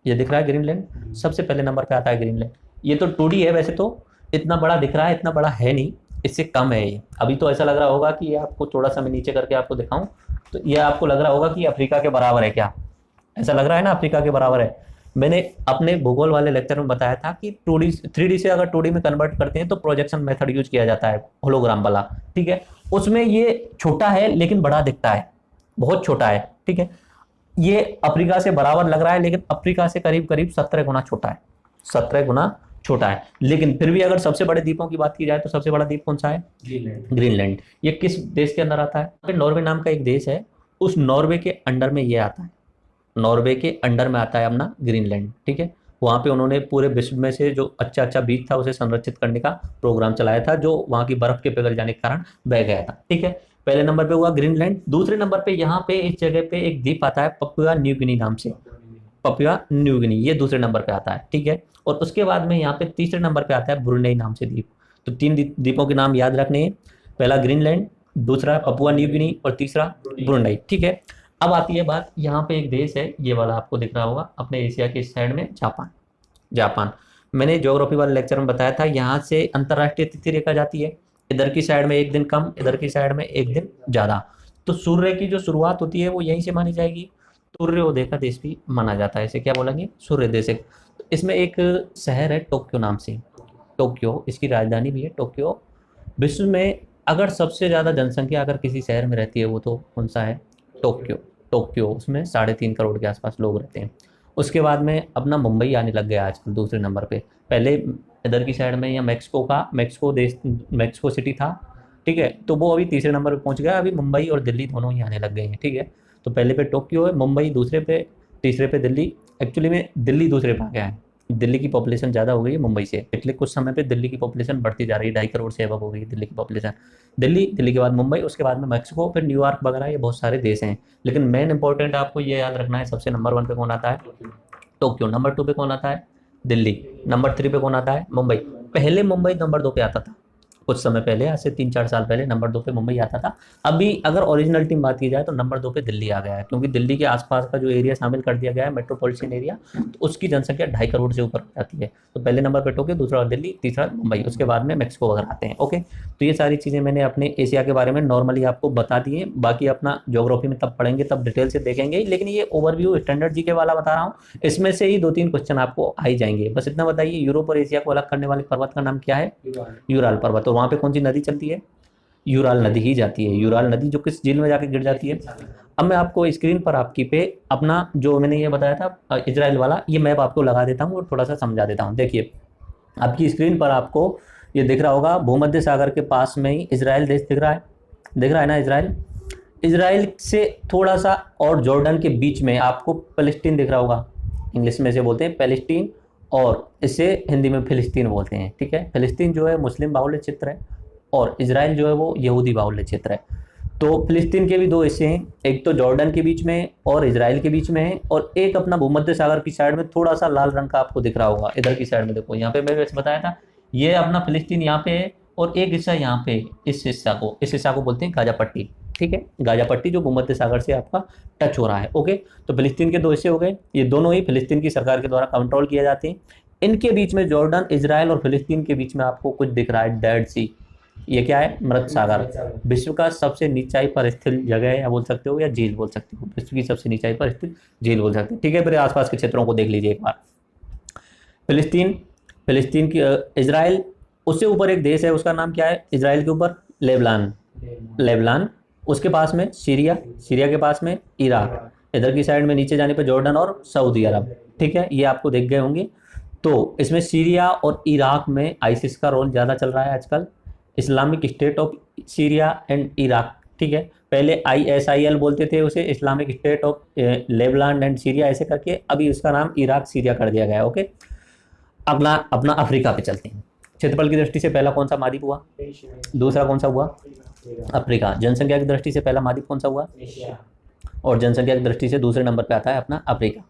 ये दिख रहा है ग्रीनलैंड, सबसे पहले नंबर पे आता है ग्रीनलैंड। ये तो 2D है, वैसे तो इतना बड़ा दिख रहा है, इतना बड़ा है नहीं, इससे कम है ये। अभी तो ऐसा लग रहा होगा कि ये आपको थोड़ा सा मैं नीचे करके आपको दिखाऊं तो ये आपको लग रहा होगा कि अफ्रीका के बराबर है क्या? ऐसा लग रहा है ना, अफ्रीका के बराबर है। मैंने अपने भूगोल वाले लेक्चर में बताया था कि 2D 3D से अगर 2D में कन्वर्ट करते हैं तो प्रोजेक्शन मेथड यूज किया जाता है, होलोग्राम वाला, ठीक है। उसमें ये छोटा है लेकिन बड़ा दिखता है, बहुत छोटा है, ठीक है। ये अफ्रीका से बराबर लग रहा है लेकिन अफ्रीका से करीब करीब 17 गुना छोटा है, 17 गुना छोटा है। लेकिन फिर भी अगर सबसे बड़े द्वीपों की बात की जाए तो सबसे बड़ा द्वीप कौन सा है? ग्रीनलैंड। ये किस देश के अंदर आता है? नॉर्वे नाम का एक देश है, उस नॉर्वे के अंडर में ये आता है। नॉर्वे के अंडर में आता है अपना ग्रीनलैंड, ठीक है। वहाँ पे उन्होंने पूरे विश्व में से जो अच्छा अच्छा बीज था उसे संरक्षित करने का प्रोग्राम चलाया था, जो वहाँ की बर्फ के पिघल जाने के कारण बह गया था, ठीक है। पहले नंबर पे हुआ ग्रीनलैंड। दूसरे नंबर पे यहाँ पे इस जगह पे एक द्वीप आता है पपुआ न्यू गिनी नाम से। पपुआ न्यू गिनी, ये दूसरे नंबर पे आता है, ठीक है। और उसके बाद में यहाँ पे तीसरे नंबर पे आता है ब्रुनेई नाम से द्वीप। तो 3 द्वीपों के नाम याद रखने हैं, पहला ग्रीनलैंड, दूसरा पपुआ न्यू गिनी और तीसरा ब्रुनेई, ठीक है। अब आती है बात, यहाँ पे एक देश है, ये वाला आपको दिख रहा होगा अपने एशिया के साइड में, जापान। जापान मैंने ज्योग्राफी वाले लेक्चर में बताया था, यहाँ से अंतरराष्ट्रीय तिथि रेखा जाती है, इधर की साइड में एक दिन कम, इधर की साइड में एक दिन ज़्यादा। तो सूर्य की जो शुरुआत होती है वो यहीं से मानी जाएगी। सूर्योदय का देश भी माना जाता है, इसे क्या बोलेंगे? सूर्योदय से। तो इसमें एक शहर है टोक्यो नाम से, टोक्यो, इसकी राजधानी भी है टोक्यो। विश्व में अगर सबसे ज़्यादा जनसंख्या अगर किसी शहर में रहती है वो तो कौन सा है? टोक्यो। टोक्यो, उसमें 3.5 करोड़ के आसपास लोग रहते हैं। उसके बाद में अपना मुंबई आने लग गया आजकल दूसरे नंबर पे। पहले इधर की साइड में या मैक्सिको देश, मैक्सिको सिटी था, ठीक है, तो वो अभी तीसरे नंबर पे पहुंच गया। अभी मुंबई और दिल्ली दोनों ही आने लग गए हैं, ठीक है। तो पहले पे टोक्यो है, मुंबई दूसरे पे, तीसरे पे दिल्ली। एक्चुअली में दिल्ली दूसरे पे आ गया है, दिल्ली की पॉपुलेशन ज़्यादा हो गई है मुंबई से। पिछले कुछ समय पे दिल्ली की पॉपुलेशन बढ़ती जा रही है, 2.5 करोड़ से अब हो गई दिल्ली की पॉपुलेशन। दिल्ली के बाद मुंबई, उसके बाद में मैक्सिको, फिर न्यूयॉर्क वगैरह, ये बहुत सारे देश हैं। लेकिन मेन इंपॉर्टेंट आपको ये याद रखना है, सबसे नंबर 1 पे कौन आता है? टोक्यो। नंबर 2 पे कौन आता है? दिल्ली। नंबर 3 पे कौन आता है? मुंबई। पहले मुंबई नंबर 2 पे आता था, कुछ समय पहले, आज से 3-4 साल पहले नंबर 2 पे मुंबई आता था। अभी अगर ओरिजिनल टीम बात की जाए तो नंबर 2 पे दिल्ली आ गया है, क्योंकि दिल्ली के आसपास का जो एरिया शामिल कर दिया गया है, मेट्रोपॉलिटन एरिया, तो उसकी जनसंख्या 2.5 करोड़ से ऊपर हो जाती है। तो पहले नंबर पे टोक्यो, दूसरा दिल्ली, तीसरा मुंबई, उसके बाद में मैक्सिको वगैरह आते हैं, ओके। तो ये सारी चीज़ें मैंने अपने एशिया के बारे में नॉर्मली आपको बता दी हैं। बाकी अपना ज्योग्राफी में तब पढ़ेंगे, तब डिटेल से देखेंगे, लेकिन ये ओवरव्यू स्टैंडर्ड जीके वाला बता रहा हूँ, इसमें से ही 2-3 क्वेश्चन आपको आ ही जाएंगे। बस इतना बताइए, यूरोप और एशिया को अलग करने वाले पर्वत का नाम क्या है? यूराल पर्वत। और वहाँ पे कौन सी नदी चलती है? यूराल नदी ही जाती है, यूराल नदी जो किस झील में जाके गिर जाती है। अब मैं आपको स्क्रीन पर आपकी पे अपना जो मैंने ये बताया था इजराइल वाला, ये मैप आपको लगा देता हूँ और थोड़ा सा समझा देता हूँ। देखिए आपकी स्क्रीन पर आपको ये दिख रहा होगा, भूमध्य सागर के पास में ही इजराइल देश दिख रहा है, दिख रहा है ना इजराइल। इजराइल से थोड़ा सा और जॉर्डन के बीच में आपको पैलेस्टीन दिख रहा होगा, इंग्लिश में से बोलते हैं पैलेस्टीन और इसे हिंदी में फिलिस्तीन बोलते हैं, ठीक है। फिलिस्तीन जो है मुस्लिम बाहुल्य क्षेत्र है और इजराइल जो है वो यहूदी बाहुल्य क्षेत्र है। तो फिलिस्तीन के भी दो हिस्से हैं, एक तो जॉर्डन के बीच में और इजराइल के बीच में है, और एक अपना भूमध्य सागर की साइड में थोड़ा सा लाल रंग का आपको दिख रहा होगा इधर की साइड में। देखो यहाँ पे मैंने वैसे बताया था, ये अपना फिलिस्तीन यहाँ पे है और एक हिस्सा यहाँ पे, इस हिस्सा को बोलते हैं गाजा पट्टी, ठीक है। गाजा पट्टी जो भूमध्य सागर से आपका टच हो रहा है, ओके। तो फिलिस्तीन के दो हिस्से हो गए, ये दोनों ही फिलिस्तीन की सरकार के द्वारा कंट्रोल किए जाते हैं। इनके बीच में जॉर्डन, इजराइल और फिलिस्तीन के बीच में आपको कुछ दिख रहा है, डेड सी, ये क्या है, मृत सागर। विश्व का सबसे नीचाई पर स्थित जगह है, या बोल सकते हो या झील बोल सकते हो, विश्व की सबसे नीचाई पर स्थित झील बोल सकते हैं, ठीक है। फिर आसपास के क्षेत्रों को देख लीजिए एक बार। फिलिस्तीन की इजराइल, उससे ऊपर एक देश है, उसका नाम क्या है इजराइल के ऊपर, लेबनान। उसके पास में सीरिया के पास में इराक, इधर की साइड में नीचे जाने पर जॉर्डन और सऊदी अरब, ठीक है। ये आपको देख गए होंगे। तो इसमें सीरिया और इराक में आईसिस का रोल ज़्यादा चल रहा है आजकल, Islamic state of Syria and Iraq, ठीक है। पहले ISIL बोलते थे उसे, Islamic state of Lebanon and Syria, ऐसे करके अभी उसका नाम इराक सीरिया कर दिया गया, ओके। अपना अफ्रीका पे चलते हैं। क्षेत्रफल की दृष्टि से पहला कौन सा महाद्वीप हुआ, दूसरा कौन सा हुआ, अफ्रीका। जनसंख्या की दृष्टि से पहला महाद्वीप कौन सा हुआ, और जनसंख्या की दृष्टि से दूसरे नंबर पे आता है अपना अफ्रीका,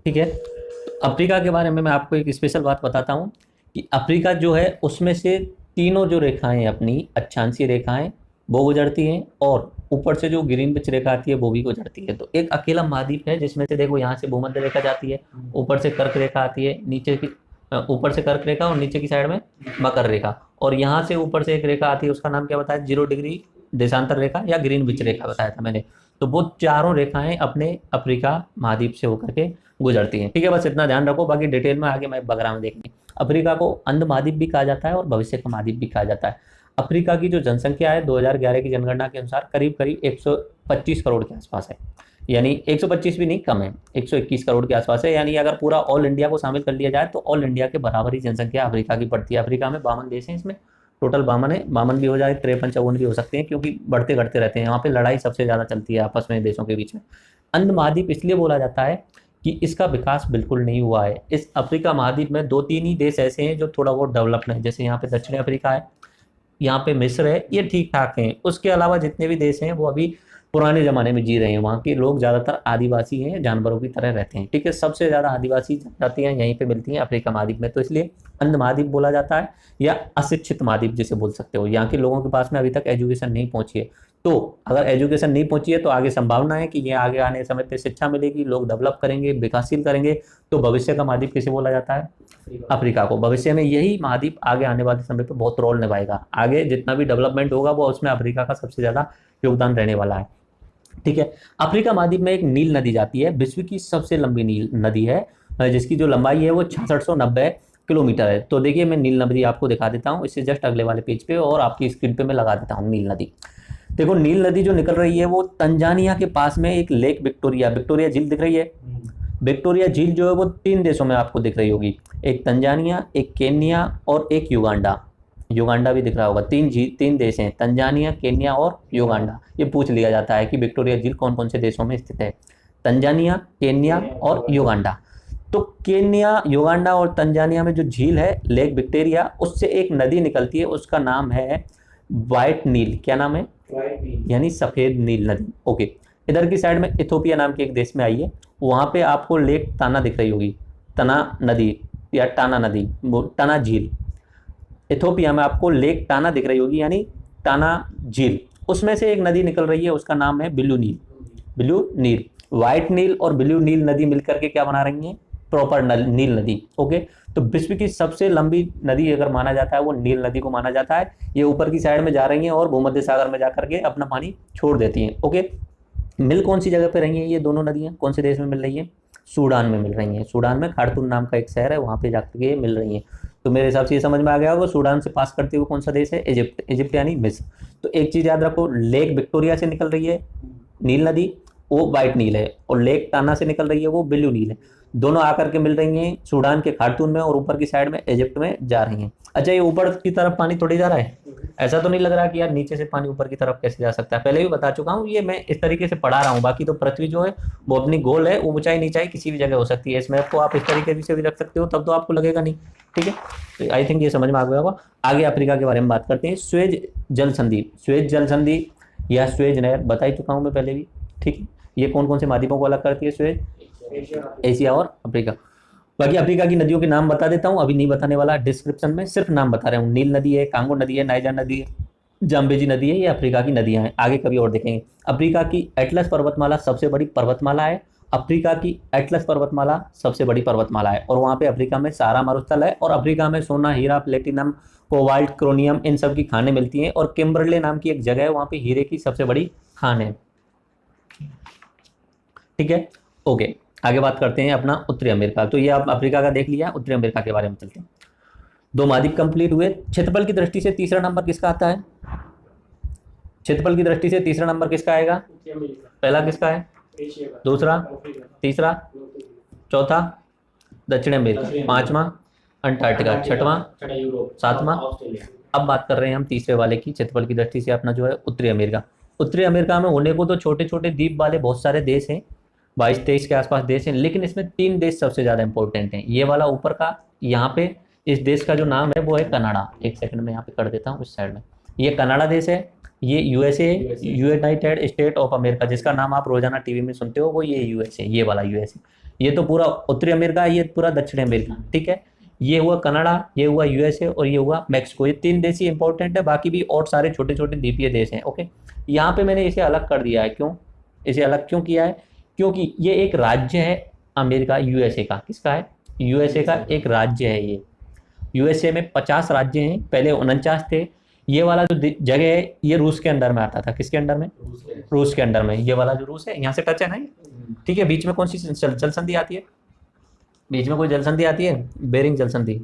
ठीक है। तो अफ्रीका के बारे में मैं आपको एक स्पेशल बात बताता हूँ कि अफ्रीका जो है उसमें से तीनों जो रेखाएं अपनी अक्षांशीय रेखाएं वो गुजरती हैं, और ऊपर से जो ग्रीनविच रेखा आती है वो भी गुजरती है। तो एक अकेला महाद्वीप है जिसमें से देखो यहाँ से भूमध्य रेखा जाती है, ऊपर से कर्क रेखा आती है, नीचे की ऊपर से कर्क रेखा और नीचे की साइड में मकर रेखा, और यहाँ से ऊपर से एक रेखा आती है, उसका नाम क्या बताया, 0 डिग्री देशांतर रेखा या ग्रीनविच रेखा बताया था मैंने। तो वो चारों रेखाएं अपने अफ्रीका महाद्वीप से होकर के गुजरती हैं, ठीक है। बस इतना ध्यान रखो, बाकी डिटेल में आगे मैं वगैरह में देखेंगे। अफ्रीका को अंध महाद्वीप भी कहा जाता है और भविष्य का महाद्वीप भी कहा जाता है। अफ्रीका की जो जनसंख्या है 2011 की जनगणना के अनुसार करीब 125 करोड़ के आसपास है, यानी 125 भी नहीं, कम है, 121 करोड़ के आसपास है। यानी अगर पूरा ऑल इंडिया को शामिल कर लिया जाए तो ऑल इंडिया के बराबर ही जनसंख्या अफ्रीका की पड़ती है। अफ्रीका में 52 देश हैं, इसमें टोटल 52 है, 52 भी हो जाए, 53 54 भी हो सकते हैं, क्योंकि बढ़ते घटते रहते हैं। यहाँ पे लड़ाई सबसे ज़्यादा चलती है आपस में देशों के बीच में। अंध महाद्वीप इसलिए बोला जाता है कि इसका विकास बिल्कुल नहीं हुआ है। इस अफ्रीका महाद्वीप में 2-3 ही देश ऐसे हैं जो थोड़ा बहुत डेवलप्ड हैं, जैसे यहाँ पे दक्षिण अफ्रीका है, यहाँ पे मिस्र है, ये ठीक ठाक हैं। उसके अलावा जितने भी देश हैं वो अभी पुराने ज़माने में जी रहे हैं। वहाँ के लोग ज़्यादातर आदिवासी हैं, जानवरों की तरह रहते हैं, ठीक है। सबसे ज़्यादा आदिवासी जातियाँ यहीं पे मिलती हैं अफ्रीका महाद्वीप में, तो इसलिए अंध महाद्वीप बोला जाता है, या अशिक्षित महाद्वीप जिसे बोल सकते हो। यहाँ के लोगों के पास में अभी तक एजुकेशन नहीं पहुँची है, तो अगर एजुकेशन नहीं पहुंची है तो आगे संभावना है कि ये आगे आने समय पे शिक्षा मिलेगी, लोग डेवलप करेंगे, विकासशील करेंगे, तो भविष्य का महाद्वीप किसे बोला जाता है, अफ्रीका को। भविष्य में यही महाद्वीप आगे आने वाले समय पे बहुत रोल निभाएगा। आगे जितना भी डेवलपमेंट होगा वो उसमें अफ्रीका का सबसे ज़्यादा योगदान रहने वाला है, ठीक है। अफ्रीका महाद्वीप में एक नील नदी जाती है, विश्व की सबसे लंबी नील नदी है, जिसकी जो लंबाई है वो 6690 किलोमीटर है। तो देखिए मैं नील नदी आपको दिखा देता हूँ, इससे जस्ट अगले वाले पेज पे, और आपकी स्क्रीन पे मैं लगा देता हूँ नील नदी। देखो नील नदी जो निकल रही है वो तंजानिया के पास में एक लेक विक्टोरिया झील दिख रही है। विक्टोरिया झील जो है वो 3 देशों में आपको दिख रही होगी, एक तंजानिया, एक केन्या और एक युगांडा भी दिख रहा होगा। 3 देश हैं, तंजानिया, केन्या और युगांडा। ये पूछ लिया जाता है कि विक्टोरिया झील कौन कौन से देशों में स्थित है, तंजानिया, केन्या और युगांडा। तो केन्या, युगांडा और तंजानिया में जो झील है लेक विक्टोरिया, उससे एक नदी निकलती है, उसका नाम है व्हाइट नील। क्या नाम है, यानी सफेद नील नदी, ओके। इधर की साइड में इथोपिया नाम के एक देश में आइए, वहां पे आपको लेक ताना दिख रही होगी, तना नदी या टाना झील। इथोपिया में आपको लेक टाना दिख रही होगी, यानी टाना झील। उसमें से एक नदी निकल रही है, उसका नाम है ब्लू नील। व्हाइट नील और ब्लू नील नदी मिलकर के क्या बना रही है, प्रॉपर नील नदी, ओके। तो विश्व की सबसे लंबी नदी अगर माना जाता है वो नील नदी को माना जाता है। ये ऊपर की साइड में जा रही हैं और भूमध्य सागर में जाकर के अपना पानी छोड़ देती हैं, ओके। मिल कौन सी जगह पे रही हैं ये दोनों नदियाँ, कौन से देश में मिल रही हैं, सूडान में मिल रही हैं। सूडान में खार्तूम नाम का एक शहर है, वहाँ पे जाकर के मिल रही हैं। तो मेरे हिसाब से ये समझ में आ गया होगा, सूडान से पास करते हुए कौन सा देश है, इजिप्ट यानी मिस्र। तो एक चीज याद रखो, लेक विक्टोरिया से निकल रही है नील नदी, वो व्हाइट नील है, और लेक टाना से निकल रही है वो ब्लू नील है। दोनों आकर के मिल रही हैं सूडान के खार्तूम में, और ऊपर की साइड में इजिप्ट में जा रही हैं। अच्छा, ये ऊपर की तरफ पानी थोड़ी जा रहा है, ऐसा तो नहीं लग रहा कि यार नीचे से पानी ऊपर की तरफ कैसे जा सकता है। पहले भी बता चुका हूँ, ये मैं इस तरीके से पढ़ा रहा हूँ। बाकी तो पृथ्वी जो है वो अपनी गोल है, वो ऊंचाई नीचाई किसी भी जगह हो सकती है। इस मैप को आप इस तरीके से भी रख सकते हो, तब तो आपको लगेगा नहीं। ठीक है, तो आई थिंक ये समझ में आ गया होगा। आगे अफ्रीका के बारे में बात करते हैं। स्वेज जल संधि, स्वेज जल संधि या स्वेज नहर बता ही चुका हूँ मैं पहले भी। ठीक है, ये कौन कौन से महाद्वीपों को अलग करती है? स्वेज, एशिया और अफ्रीका। बाकी अफ्रीका की नदियों के नाम बता देता हूँ, अभी नहीं बताने वाला, डिस्क्रिप्शन में सिर्फ नाम बता रहा हूँ। नील नदी है, कांगो नदी है, नाइजर नदी है, जाम्बेजी नदी है, ये अफ्रीका की नदियां हैं। आगे कभी और देखेंगे। अफ्रीका की एटलस पर्वतमाला सबसे बड़ी पर्वतमाला है। अफ्रीका की एटलस पर्वतमाला सबसे बड़ी पर्वतमाला है, और वहाँ पे अफ्रीका में सारा मरुस्थल है, और अफ्रीका में सोना, हीरा, प्लेटिनम, कोबाल्ट, क्रोनियम, इन सब की खानें मिलती हैं। और किम्बरले नाम की एक जगह है, वहाँ पे हीरे की सबसे बड़ी खान है। ठीक है, ओके। आगे बात करते हैं अपना उत्तरी अमेरिका। तो ये आप अफ्रीका का देख लिया, उत्तरी अमेरिका के बारे में चलते हैं। 2 महाद्वीप कंप्लीट हुए। क्षेत्रफल की दृष्टि से तीसरा नंबर किसका आता है? क्षेत्रफल की दृष्टि से तीसरा नंबर किसका आएगा? पहला किसका है? दूसरा, तीसरा, चौथा दक्षिण अमेरिका, पांचवा अंटार्कटिका, छठवां, सातवां। अब बात कर रहे हैं हम तीसरे वाले की, क्षेत्रफल की दृष्टि से अपना जो है उत्तरी अमेरिका। उत्तरी अमेरिका में होने को तो छोटे छोटे द्वीप वाले बहुत सारे देश हैं, 22-23 के आसपास देश हैं, लेकिन इसमें 3 देश सबसे ज़्यादा इंपॉर्टेंट हैं। ये वाला ऊपर का, यहाँ पे इस देश का जो नाम है वो है कनाडा। एक सेकंड में यहाँ पे कर देता हूँ इस साइड में। ये कनाडा देश है, ये USA, United state of America, जिसका नाम आप रोजाना टीवी में सुनते हो, वो ये यूएसए, ये वाला यूएसए। ये तो पूरा उत्तरी अमेरिका, ये पूरा दक्षिण अमेरिका। ठीक है, ये हुआ कनाडा, ये हुआ यूएसए, और ये हुआ मैक्सिको। ये 3 देश ही इंपॉर्टेंट है, बाकी भी और सारे छोटे छोटे द्वीपीय देश हैं। ओके, यहाँ पे मैंने इसे अलग कर दिया है। क्यों इसे अलग क्यों किया है? क्योंकि ये एक राज्य है अमेरिका, यूएसए का। किसका है? यूएसए का एक राज्य है ये। यूएसए में 50 राज्य हैं, पहले 49 थे। ये वाला जो जगह है ये रूस के अंडर में आता था। किसके अंडर में? रूस के अंडर में। ये वाला जो रूस है, यहाँ से टच है ना। ठीक है, बीच में कौन सी जल संधि आती है? बीच में कोई जल संधि आती है? बेरिंग जल संधि।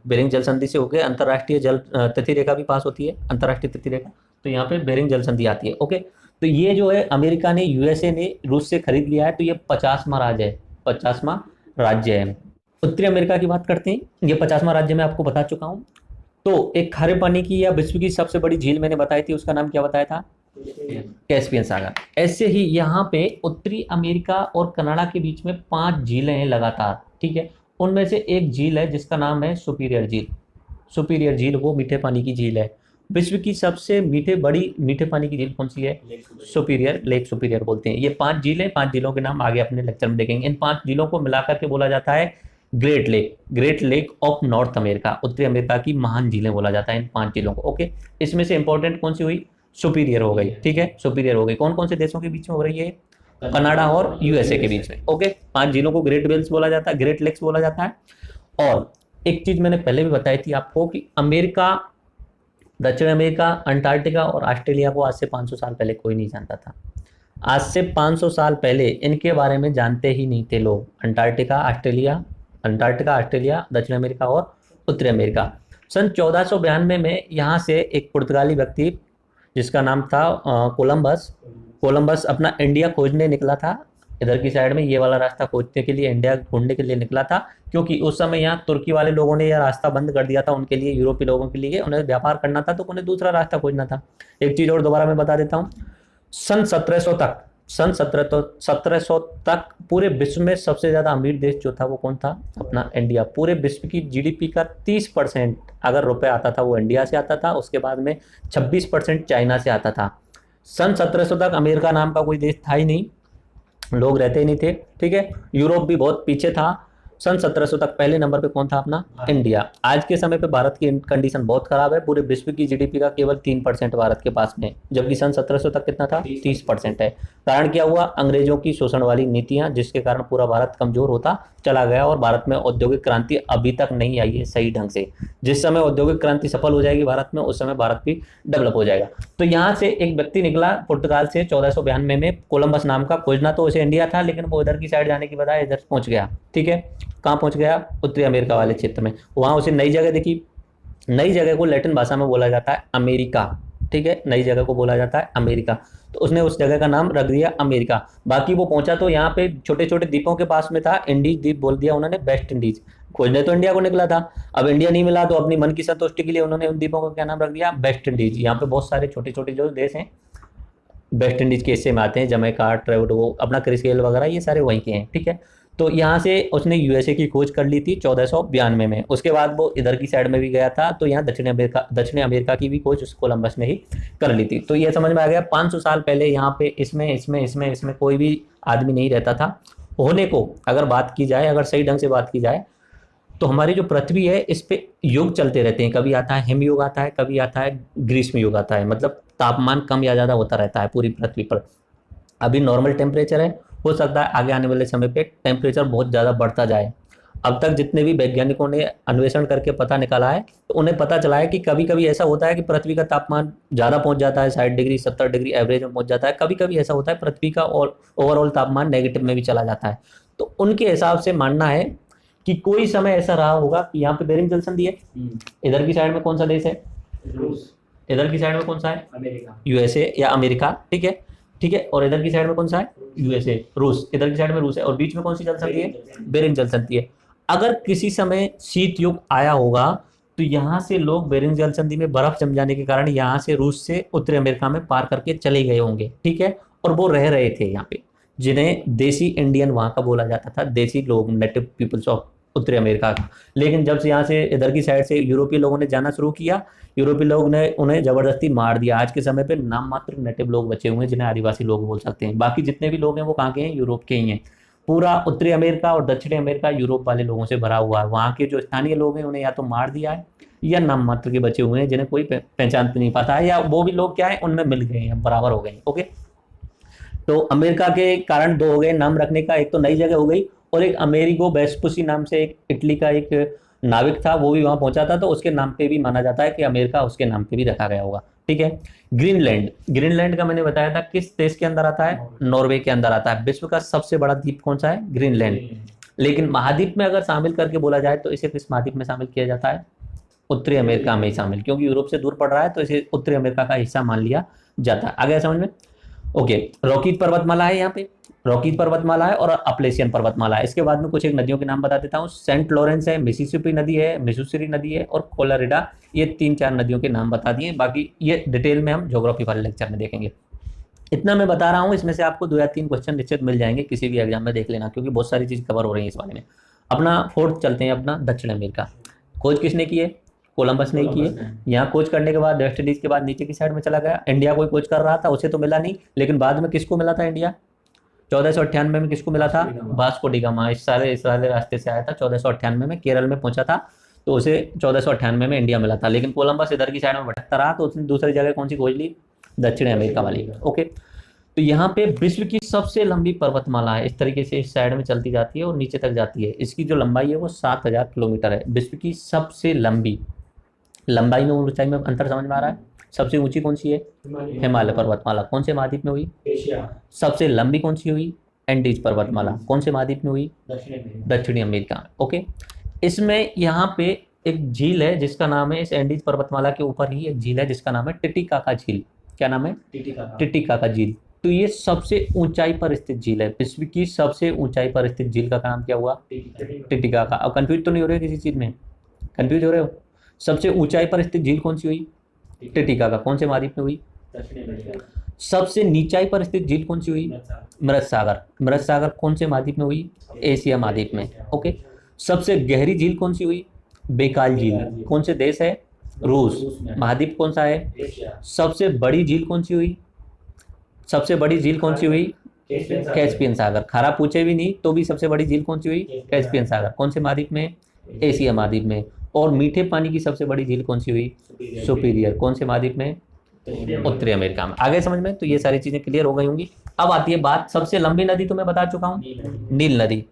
बेरिंग जल संधि से होकर अंतर्राष्ट्रीय जल तिथि रेखा भी पास होती है, अंतर्राष्ट्रीय तिथि रेखा। तो यहाँ पे बेरिंग जल संधि आती है। ओके, तो ये जो है अमेरिका ने, यूएसए ने रूस से खरीद लिया है, तो ये 50वां राज्य है, 50वां राज्य है। उत्तरी अमेरिका की बात करते हैं। ये 50वां राज्य मैं आपको बता चुका हूँ। तो एक खारे पानी की या विश्व की सबसे बड़ी झील मैंने बताई थी, उसका नाम क्या बताया था? कैस्पियन सागर। ऐसे ही यहाँ पे उत्तरी अमेरिका और कनाडा के बीच में 5 झीलें हैं लगातार। ठीक है, उनमें से एक झील है जिसका नाम है सुपीरियर झील। सुपीरियर झील वो मीठे पानी की झील है। विश्व की सबसे बड़ी मीठे पानी की झील कौन सी है? सुपीरियर, लेक सुपीरियर बोलते हैं। ये 5 झीलें, 5 झीलों के नाम आगे अपने लेक्चर में देखेंगे। इन 5 झीलों को मिलाकर के बोला जाता है great lake, great lake of north America. उत्तरी अमेरिका की महान झीलें बोला जाता है इन 5 झीलों को। ओके, इसमें से इंपॉर्टेंट कौन सी हुई? सुपीरियर हो गई। ठीक है, सुपीरियर हो गई। कौन कौन से देशों के बीच में हो रही है? कनाडा और यूएसए के बीच में। ओके, 5 झीलों को ग्रेट वेल्स बोला जाता है, ग्रेट लेक्स बोला जाता है। और एक चीज मैंने पहले भी बताई थी आपको कि अमेरिका, दक्षिण अमेरिका, अंटार्कटिका और ऑस्ट्रेलिया को आज से 500 साल पहले कोई नहीं जानता था। आज से 500 साल पहले इनके बारे में जानते ही नहीं थे लोग। अंटार्कटिका, ऑस्ट्रेलिया, दक्षिण अमेरिका और उत्तरी अमेरिका। सन 1492 में यहाँ से एक पुर्तगाली व्यक्ति जिसका नाम था कोलंबस अपना इंडिया खोजने निकला था। इधर की साइड में ये वाला रास्ता खोजने के लिए, इंडिया ढूंढने के लिए निकला था, क्योंकि उस समय यहाँ तुर्की वाले लोगों ने यह रास्ता बंद कर दिया था उनके लिए, यूरोपीय लोगों के लिए। उन्हें व्यापार करना था तो उन्हें दूसरा रास्ता खोजना था। एक चीज और दोबारा मैं बता देता हूँ, सन 1700 तक पूरे विश्व में सबसे ज्यादा अमीर देश जो था वो कौन था? अपना इंडिया। पूरे विश्व की जीडीपी का 30% अगर रुपए आता था वो इंडिया से आता था। उसके बाद में 26% चाइना से आता था। सन 1700 तक अमेरिका नाम का कोई देश था ही नहीं, लोग रहते ही नहीं थे। ठीक है, यूरोप भी बहुत पीछे था। सन 1700 तक पहले नंबर पे कौन था? अपना इंडिया। आज के समय पे भारत की कंडीशन बहुत खराब है। पूरे विश्व की जीडीपी का केवल 3% भारत के पास में, जबकि सन 1700 तक कितना था? 30% है। कारण क्या हुआ? अंग्रेजों की शोषण वाली नीतियां, जिसके कारण पूरा भारत कमजोर होता चला गया और भारत में औद्योगिक क्रांति अभी तक नहीं आई है सही ढंग से। जिस समय औद्योगिक क्रांति सफल हो जाएगी भारत में, उस समय भारत भी डेवलप हो जाएगा। तो यहाँ से एक व्यक्ति निकला पुर्तगाल से 1492 में, कोलंबस नाम का। खोजना तो उसे इंडिया था, लेकिन वो इधर की साइड जाने की बजाय इधर पहुंच गया। ठीक है, कहाँ पहुंच गया? उत्तरी अमेरिका वाले क्षेत्र में। वहां उसे नई जगह दिखी। नई जगह को लैटिन भाषा में बोला जाता है अमेरिका। ठीक है, नई जगह को बोला जाता है अमेरिका। तो उसने उस जगह का नाम रख दिया अमेरिका। बाकी वो पहुंचा तो यहाँ पे छोटे छोटे द्वीपों के पास में था, इंडीज द्वीप बोल दिया उन्होंने वेस्ट इंडीज। खोजने तो इंडिया को निकला था, अब इंडिया नहीं मिला तो अपनी मन की संतुष्टि के लिए उन्होंने उन द्वीपों का क्या नाम रख दिया, वेस्ट इंडीज। यहाँ पे बहुत सारे छोटे छोटे जो देश हैं वेस्ट इंडीज के हिस्से में आते हैं, जमैका, ट्रेवडो, अपना क्रिसकेल वगैरह, ये सारे वहीं के हैं। ठीक है, तो यहाँ से उसने यूएसए की खोज कर ली थी 1492 में। उसके बाद वो इधर की साइड में भी गया था, तो यहाँ दक्षिण अमेरिका की भी खोज कोलंबस ने ही कर ली थी। तो ये समझ में आ गया 500 साल पहले यहाँ पे इसमें कोई भी आदमी नहीं रहता था। होने को अगर बात की जाए, अगर सही ढंग से बात की जाए, तो हमारी जो पृथ्वी है इस पे युग चलते रहते हैं। कभी आता है हिमयुग आता है, कभी आता है ग्रीष्म युग आता है, मतलब तापमान कम या ज़्यादा होता रहता है पूरी पृथ्वी पर। अभी नॉर्मल टेम्परेचर है, हो सकता है आगे आने वाले समय पे टेम्परेचर बहुत ज़्यादा बढ़ता जाए। अब तक जितने भी वैज्ञानिकों ने अन्वेषण करके पता निकाला है, तो उन्हें पता चला है कि कभी कभी ऐसा होता है कि पृथ्वी का तापमान ज़्यादा पहुंच जाता है, 60 डिग्री 70 डिग्री एवरेज में पहुंच जाता है। कभी कभी ऐसा होता है पृथ्वी का और ओवरऑल तापमान नेगेटिव में भी चला जाता है। तो उनके हिसाब से मानना है कि कोई समय ऐसा रहा होगा कि यहाँ पे बेरिंग जल संधि है, इधर की साइड में कौन सा देश है, रूस, इधर की साइड में कौन सा है, अमेरिका, यूएसए या अमेरिका। ठीक है, ठीक है, और इधर की साइड में कौन सा है, यूएसए, रूस, इधर की साइड में रूस है, और बीच में कौन सी जल संधि है, बेरिंग जल संधि है। अगर किसी समय शीत युग आया होगा तो यहाँ से लोग बेरिंग जल संधि में बर्फ जम जाने के कारण यहाँ से रूस से उत्तरी अमेरिका में पार करके चले गए होंगे। ठीक है, और वो रह रहे थे यहाँ पे, जिन्हें देसी इंडियन वहाँ का बोला जाता था, देसी लोग, नेटिव पीपल्स ऑफ उत्तरी अमेरिका का। लेकिन जब से यहाँ से इधर की साइड से यूरोपीय लोगों ने जाना शुरू किया, यूरोपीय लोग ने उन्हें जबरदस्ती मार दिया। आज के समय पे नाम मात्र नेटिव लोग बचे हुए हैं जिन्हें आदिवासी लोग बोल सकते हैं। बाकी जितने भी लोग हैं वो कहाँ के हैं, यूरोप के ही हैं। पूरा उत्तरी अमेरिका और दक्षिणी अमेरिका यूरोप वाले लोगों से भरा हुआ है। वहाँ के जो स्थानीय लोग हैं उन्हें या तो मार दिया है, या नाम मात्र के बचे हुए हैं जिन्हें कोई पहचान नहीं पाता है, या वो भी लोग क्या है उनमें मिल गए हैं, बराबर हो गए हैं। ओके, तो अमेरिका के कारण दो हो गए नाम रखने का, एक तो नई जगह हो गई, और एक अमेरिगो वेस्पुसी नाम से एक इटली का एक नाविक था, वो भी वहां पहुंचा था, तो उसके नाम पे भी माना जाता है कि अमेरिका उसके नाम पे भी रखा गया होगा। ठीक है, ग्रीनलैंड, ग्रीनलैंड का मैंने बताया था किस देश के अंदर आता है, नॉर्वे के अंदर आता है। विश्व का सबसे बड़ा द्वीप कौन सा है, ग्रीनलैंड। लेकिन महाद्वीप में अगर शामिल करके बोला जाए तो इसे किस महाद्वीप में शामिल किया जाता है, उत्तरी अमेरिका में ही शामिल, क्योंकि यूरोप से दूर पड़ रहा है तो इसे उत्तरी अमेरिका का हिस्सा मान लिया जाता है। आ गया समझ में। ओके, रॉकीज पर्वतमाला है यहाँ पे, रॉकीज पर्वतमाला है और अपलेशियन पर्वतमाला है। इसके बाद में कुछ एक नदियों के नाम बता देता हूँ, सेंट लॉरेंस है, मिसिसिपी नदी है, मिसूरी नदी है, और कोलोराडो। ये 3-4 नदियों के नाम बता दिए, बाकी ये डिटेल में हम ज्योग्राफी वाले लेक्चर में देखेंगे। इतना मैं बता रहा हूँ, इसमें से आपको 2 या 3 क्वेश्चन निश्चित मिल जाएंगे किसी भी एग्जाम में, देख लेना, क्योंकि बहुत सारी चीज़ कवर हो रही है इस बारे में। अपना फोर्थ चलते हैं, अपना दक्षिण अमेरिका। खोज किसने की है, कोलंबस ने की है। यहाँ खोज करने के बाद वेस्ट इंडीज के बाद नीचे की साइड में चला गया। इंडिया कोई खोज कर रहा था, उसे तो मिला नहीं, लेकिन बाद में किसको मिला था इंडिया, 1498 में किसको मिला था, वास्को डी गामा। इस सारे रास्ते से आया था, 1498 में केरल में पहुंचा था, तो उसे 1498 में इंडिया मिला था। लेकिन कोलंबस इधर की साइड में भटकता रहा, तो उसने दूसरी जगह कौन सी खोज ली, दक्षिण अमेरिका वाली। ओके, तो यहाँ पे विश्व की सबसे लंबी पर्वतमाला है, इस तरीके से इस साइड में चलती जाती है और नीचे तक जाती है। इसकी जो लंबाई है वो 7000 किलोमीटर है, विश्व की सबसे लंबी। लंबाई में ऊंचाई में अंतर समझ में आ रहा है। सबसे ऊंची कौन सी है, हिमालय पर्वतमाला। कौन से महाद्वीप में हुई, एशिया। सबसे लंबी कौन सी हुई, एंडीज पर्वतमाला। कौन से महाद्वीप में हुई, दक्षिणी अमेरिका। ओके, इसमें यहाँ पे एक झील है जिसका नाम है, इस एंडीज पर्वतमाला के ऊपर ही एक झील है जिसका नाम है टिटिकाका झील। क्या नाम है, टिटिकाका झील। तो ये सबसे ऊंचाई पर स्थित झील है, विश्व की सबसे ऊंचाई पर स्थित झील का नाम क्या हुआ, टिटिकाका। अब कंफ्यूज तो नहीं हो रहे किसी चीज में, कंफ्यूज हो रहे हो। सबसे ऊंचाई पर स्थित झील कौन सी हुई, टिटिकाका। कौन से महाद्वीप में हुई, सबसे नीचाई पर स्थित झील कौन सी हुई, मृत सागर। मृत सागर कौन से महाद्वीप में हुई, एशिया महाद्वीप में। ओके, सबसे गहरी झील कौन सी हुई, बेकाल झील। कौन से देश है, रूस। महाद्वीप कौन सा है, सबसे बड़ी झील कौन सी हुई, सबसे बड़ी झील कौन सी हुई, कैस्पियन सागर। खारा पूछे भी नहीं तो भी सबसे बड़ी झील कौन सी हुई, कैस्पियन सागर। कौन से महाद्वीप में, एशिया महाद्वीप में। और मीठे पानी की सबसे बड़ी झील कौन सी हुई, सुपीरियर। कौन से महाद्वीप में, उत्तरी अमेरिका में। आगे समझ में, तो ये सारी चीजें क्लियर हो गई होंगी। अब आती है बात, सबसे लंबी नदी तो मैं बता चुका हूँ, नील नदी।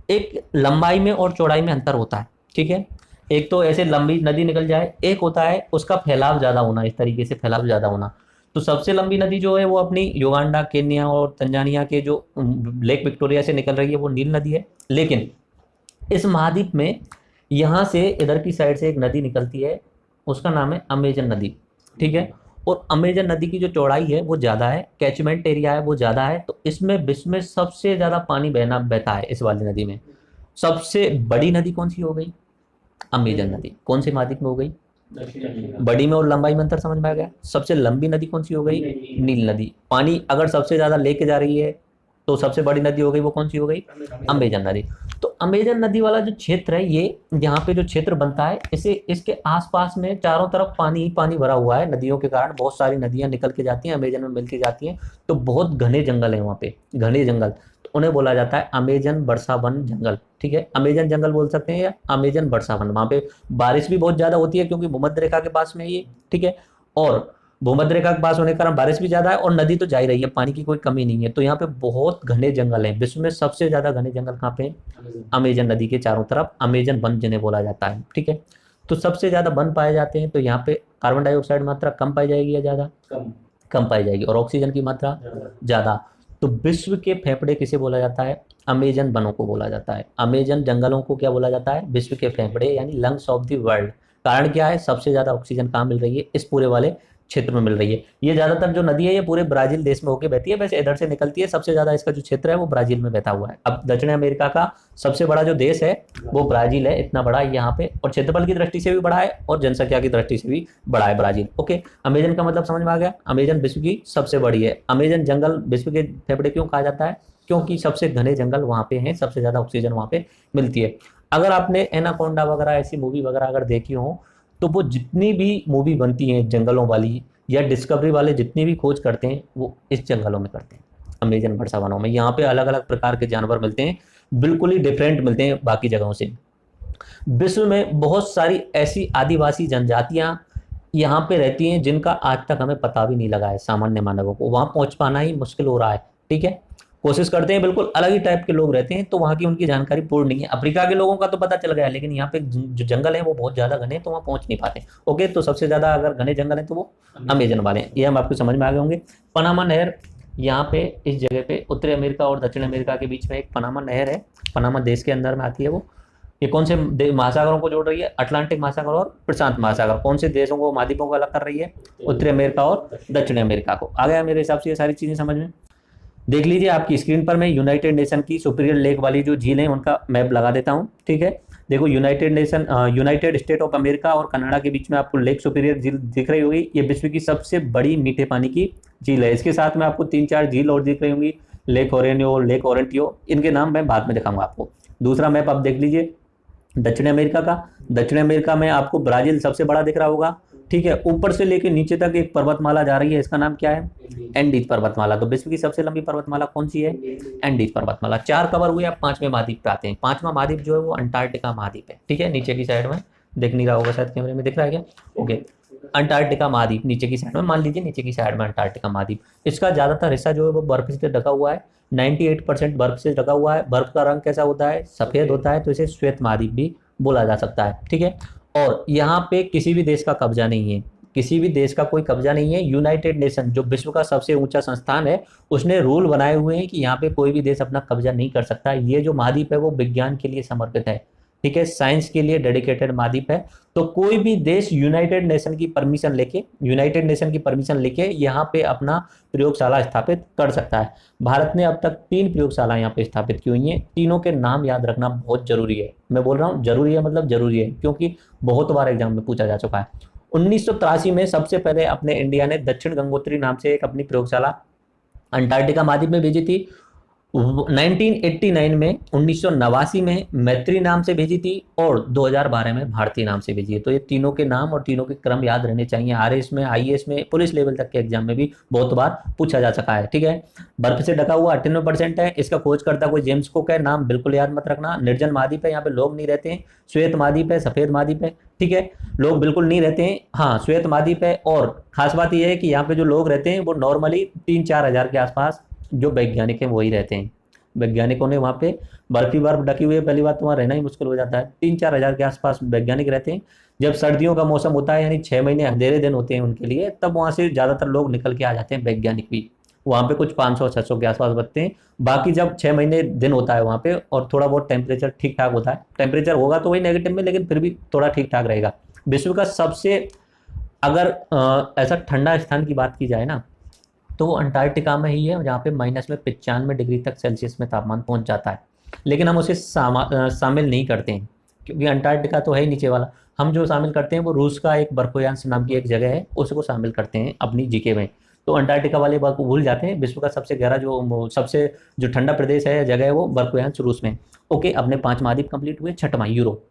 एक लंबाई में और चौड़ाई में अंतर होता है, ठीक है। एक तो ऐसे लंबी नदी निकल जाए, एक होता है उसका फैलाव ज्यादा होना, इस तरीके से फैलाव ज्यादा होना। तो सबसे लंबी नदी जो है वो अपनी युगांडा, केन्या और तंजानिया के जो लेक विक्टोरिया से निकल रही है वो नील नदी है। लेकिन इस महाद्वीप में यहाँ से इधर की साइड से एक नदी निकलती है, उसका नाम है अमेजन नदी, ठीक है। और अमेजन नदी की जो चौड़ाई है वो ज़्यादा है, कैचमेंट एरिया है वो ज़्यादा है, तो इसमें विश्व में सबसे ज़्यादा पानी बहता है इस वाली नदी में। सबसे बड़ी नदी कौन सी हो गई? अमेजन नदी। कौन से महाद्वीप में हो गई? बड़ी में और लंबाई में अंतर समझ में आ गया। सबसे लंबी नदी कौन सी हो गई? नील नदी। पानी अगर सबसे ज्यादा लेके जा रही है तो सबसे बड़ी नदी हो गई, वो कौन सी हो गई? अमेजन नदी। तो अमेजन नदी वाला जो क्षेत्र है, ये यहाँ पे जो क्षेत्र बनता है, इसे इसके आसपास में चारों तरफ पानी ही पानी भरा हुआ है। नदियों के कारण बहुत सारी नदियां निकल के जाती हैं, अमेजन में मिलती जाती हैं। तो बहुत घने जंगल है वहाँ पे, घने जंगल। तो उन्हें बोला जाता है अमेजन वर्षा वन जंगल। ठीक है, अमेजन जंगल बोल सकते हैं या अमेजन वर्षा वन। वहाँ पे बारिश भी बहुत ज्यादा होती है क्योंकि भूमध्य रेखा के पास में ये। ठीक है, और भूमध्य रेखा के पास होने के कारण बारिश भी ज्यादा है और नदी तो जा ही रही है, पानी की कोई कमी नहीं है। तो यहाँ पे बहुत घने जंगल हैं। विश्व में सबसे ज्यादा घने जंगल कहाँ पे? अमेजन नदी के चारों तरफ अमेजन वन जिन्हें बोला जाता है। ठीक है, तो सबसे ज्यादा वन पाए जाते हैं। तो यहाँ पे कार्बन डाइऑक्साइड मात्रा कम पाई जाएगी या ज्यादा? कम पाई जाएगी। और ऑक्सीजन की मात्रा ज्यादा। तो विश्व के फेफड़े किसे बोला जाता है? अमेजन वनों को बोला जाता है। अमेजन जंगलों को क्या बोला जाता है? विश्व के फेफड़े यानी लंग्स ऑफ द वर्ल्ड। कारण क्या है? सबसे ज्यादा ऑक्सीजन कहाँ मिल रही है? इस पूरे वाले क्षेत्र में मिल रही है। ये ज्यादातर जो नदी है ये पूरे ब्राजील देश में होकर बहती है, वैसे इधर से निकलती है। सबसे ज्यादा इसका जो क्षेत्र है वो ब्राजील में बहता हुआ है। अब दक्षिण अमेरिका का सबसे बड़ा जो देश है वो ब्राजील है। इतना बड़ा है यहाँ पे, और क्षेत्रफल की दृष्टि से भी बड़ा है और जनसंख्या की दृष्टि से भी बड़ा है ब्राजील। ओके, अमेजन का मतलब समझ में आ गया। अमेजन विश्व की सबसे बड़ी है। अमेजन जंगल विश्व के फेफड़े क्यों कहा जाता है? क्योंकि सबसे घने जंगल वहां पे हैं, सबसे ज्यादा ऑक्सीजन वहां पे मिलती है। अगर आपने एनाकोंडा वगैरह ऐसी मूवी वगैरह अगर देखी हो, तो वो जितनी भी मूवी बनती हैं जंगलों वाली या डिस्कवरी वाले जितनी भी खोज करते हैं वो इस जंगलों में करते हैं, अमेजन वर्षा वनों में। यहाँ पे अलग अलग प्रकार के जानवर मिलते हैं, बिल्कुल ही डिफरेंट मिलते हैं बाकी जगहों से। विश्व में बहुत सारी ऐसी आदिवासी जनजातियां यहाँ पे रहती हैं जिनका आज तक हमें पता भी नहीं लगा है। सामान्य मानवों को वहां पहुंच पाना ही मुश्किल हो रहा है। ठीक है, कोशिश करते हैं, बिल्कुल अलग ही टाइप के लोग रहते हैं, तो वहाँ की उनकी जानकारी पूर्ण नहीं है। अफ्रीका के लोगों का तो पता चल गया, लेकिन यहाँ पे जो जंगल है वो बहुत ज्यादा घने, तो वहाँ पहुंच नहीं पाते। ओके, तो सबसे ज्यादा अगर घने जंगल है तो वो अमेजन वाले हैं। ये हम आपको समझ में आ गए होंगे। पनामा नहर, यहाँ पे इस जगह पे उत्तरी अमेरिका और दक्षिण अमेरिका के बीच में एक पनामा नहर है। पनामा देश के अंदर में आती है वो। ये कौन से महासागरों को जोड़ रही है? अटलांटिक महासागर और प्रशांत महासागर। कौन से देशों को, महाद्वीपों को अलग कर रही है? उत्तरी अमेरिका और दक्षिण अमेरिका को। आ गया मेरे हिसाब से ये सारी चीजें समझ में। देख लीजिए आपकी स्क्रीन पर मैं यूनाइटेड नेशन की सुपीरियर लेक वाली जो झील है उनका मैप लगा देता हूँ। ठीक है, देखो यूनाइटेड स्टेट ऑफ अमेरिका और कनाडा के बीच में आपको लेक सुपीरियर झील दिख रही होगी। ये विश्व की सबसे बड़ी मीठे पानी की झील है। इसके साथ में आपको 3-4 झील और दिख रही होंगी, लेक ओरेनियो, लेक ओरेंटियो। इनके नाम मैं बाद में दिखाऊंगा आपको। दूसरा मैप आप देख लीजिए दक्षिण अमेरिका का। दक्षिण अमेरिका में आपको ब्राजील सबसे बड़ा दिख रहा होगा। ठीक है, ऊपर से लेकर नीचे तक एक पर्वतमाला जा रही है, इसका नाम क्या है? एंडीज पर्वतमाला। तो विश्व की सबसे लंबी पर्वतमाला कौन सी है? एंडीज पर्वतमाला। 4 कवर हुए, आप 5वें महाद्वीप पे आते हैं। 5वां महाद्वीप जो है वो अंटार्कटिका महाद्वीप है। ठीक है, नीचे की साइड में दिख नहीं रहा होगा शायद, कैमरे में दिख रहा है क्या? ओके, अंटार्कटिका महाद्वीप नीचे की साइड में, मान लीजिए नीचे की साइड में अंटार्कटिका महाद्वीप। इसका ज्यादातर हिस्सा जो है वो बर्फ से ढका हुआ है। 98% बर्फ से ढका हुआ है। बर्फ का रंग कैसा होता है? सफेद होता है, तो इसे श्वेत महाद्वीप भी बोला जा सकता है। ठीक है, और यहाँ पे किसी भी देश का कब्जा नहीं है, किसी भी देश का कोई कब्जा नहीं है। यूनाइटेड नेशन जो विश्व का सबसे ऊंचा संस्थान है, उसने रूल बनाए हुए हैं कि यहाँ पे कोई भी देश अपना कब्जा नहीं कर सकता। ये जो महाद्वीप है वो विज्ञान के लिए समर्पित है। ठीक है, साइंस के लिए डेडिकेटेड महाद्वीप है। तो कोई भी देश यूनाइटेड नेशन की परमिशन लेके यहाँ पे अपना प्रयोगशाला स्थापित कर सकता है। भारत ने अब तक 3 प्रयोगशाला यहाँ पे स्थापित की हुई हैं। तीनों के नाम याद रखना बहुत जरूरी है। मैं बोल रहा हूँ जरूरी है, मतलब जरूरी है, क्योंकि बहुत बार एग्जाम में पूछा जा चुका है। 1983 में सबसे पहले अपने इंडिया ने दक्षिण गंगोत्री नाम से एक अपनी प्रयोगशाला अंटार्कटिका महाद्वीप में भेजी थी। 1989 में, 1989 में मैत्री नाम से भेजी थी, और 2012 में भारतीय नाम से भेजी है। तो ये तीनों के नाम और तीनों के क्रम याद रहने चाहिए। आरएस में, आईएएस में, पुलिस लेवल तक के एग्जाम में भी बहुत बार पूछा जा सका है। ठीक है, बर्फ से ढका हुआ 98% है। इसका खोजकर्ता कोई जेम्स कुक है, नाम बिल्कुल याद मत रखना। निर्जन महाद्वीप है, यहाँ पे लोग नहीं रहते हैं। श्वेत महाद्वीप है, सफेद महाद्वीप है। ठीक है, लोग बिल्कुल नहीं रहते हैं। हाँ, श्वेत महाद्वीप है, और खास बात यह है कि यहाँ पे जो लोग रहते हैं वो नॉर्मली 3-4 हजार के आसपास जो वैज्ञानिक हैं वही रहते हैं। वैज्ञानिकों ने वहाँ पे बर्फ ही बर्फ ढकी हुई है, पहली बात तो वहाँ रहना ही मुश्किल हो जाता है। 3-4 हजार के आसपास वैज्ञानिक रहते हैं। जब सर्दियों का मौसम होता है, यानी 6 महीने अंधेरे दिन होते हैं उनके लिए, तब वहाँ से ज़्यादातर लोग निकल के आ जाते हैं, वैज्ञानिक भी। वहाँ पे कुछ 500-600 के आसपास बचते हैं। बाकी जब 6 महीने दिन होता है वहाँ पे, और थोड़ा बहुत टेम्परेचर ठीक ठाक होता है, टेम्परेचर होगा तो वही नेगेटिव में, लेकिन फिर भी थोड़ा ठीक ठाक रहेगा। विश्व का सबसे अगर ऐसा ठंडा स्थान की बात की जाए ना, तो वो अंटार्कटिका में ही है, जहाँ पे -95 डिग्री तक सेल्सियस में तापमान पहुंच जाता है। लेकिन हम उसे शामिल नहीं करते हैं, क्योंकि अंटार्कटिका तो है ही नीचे वाला। हम जो शामिल करते हैं वो रूस का एक बर्फोयांश नाम की एक जगह है, उसको शामिल करते हैं अपनी जीके में। तो अंटार्कटिका वाले बात को भूल जाते हैं। विश्व का सबसे गहरा सबसे जो ठंडा प्रदेश है, जगह है, वो बर्फोयांश रूस में। ओके, अपने 5 महाद्वीप कंप्लीट हुए। छठवां यूरोप।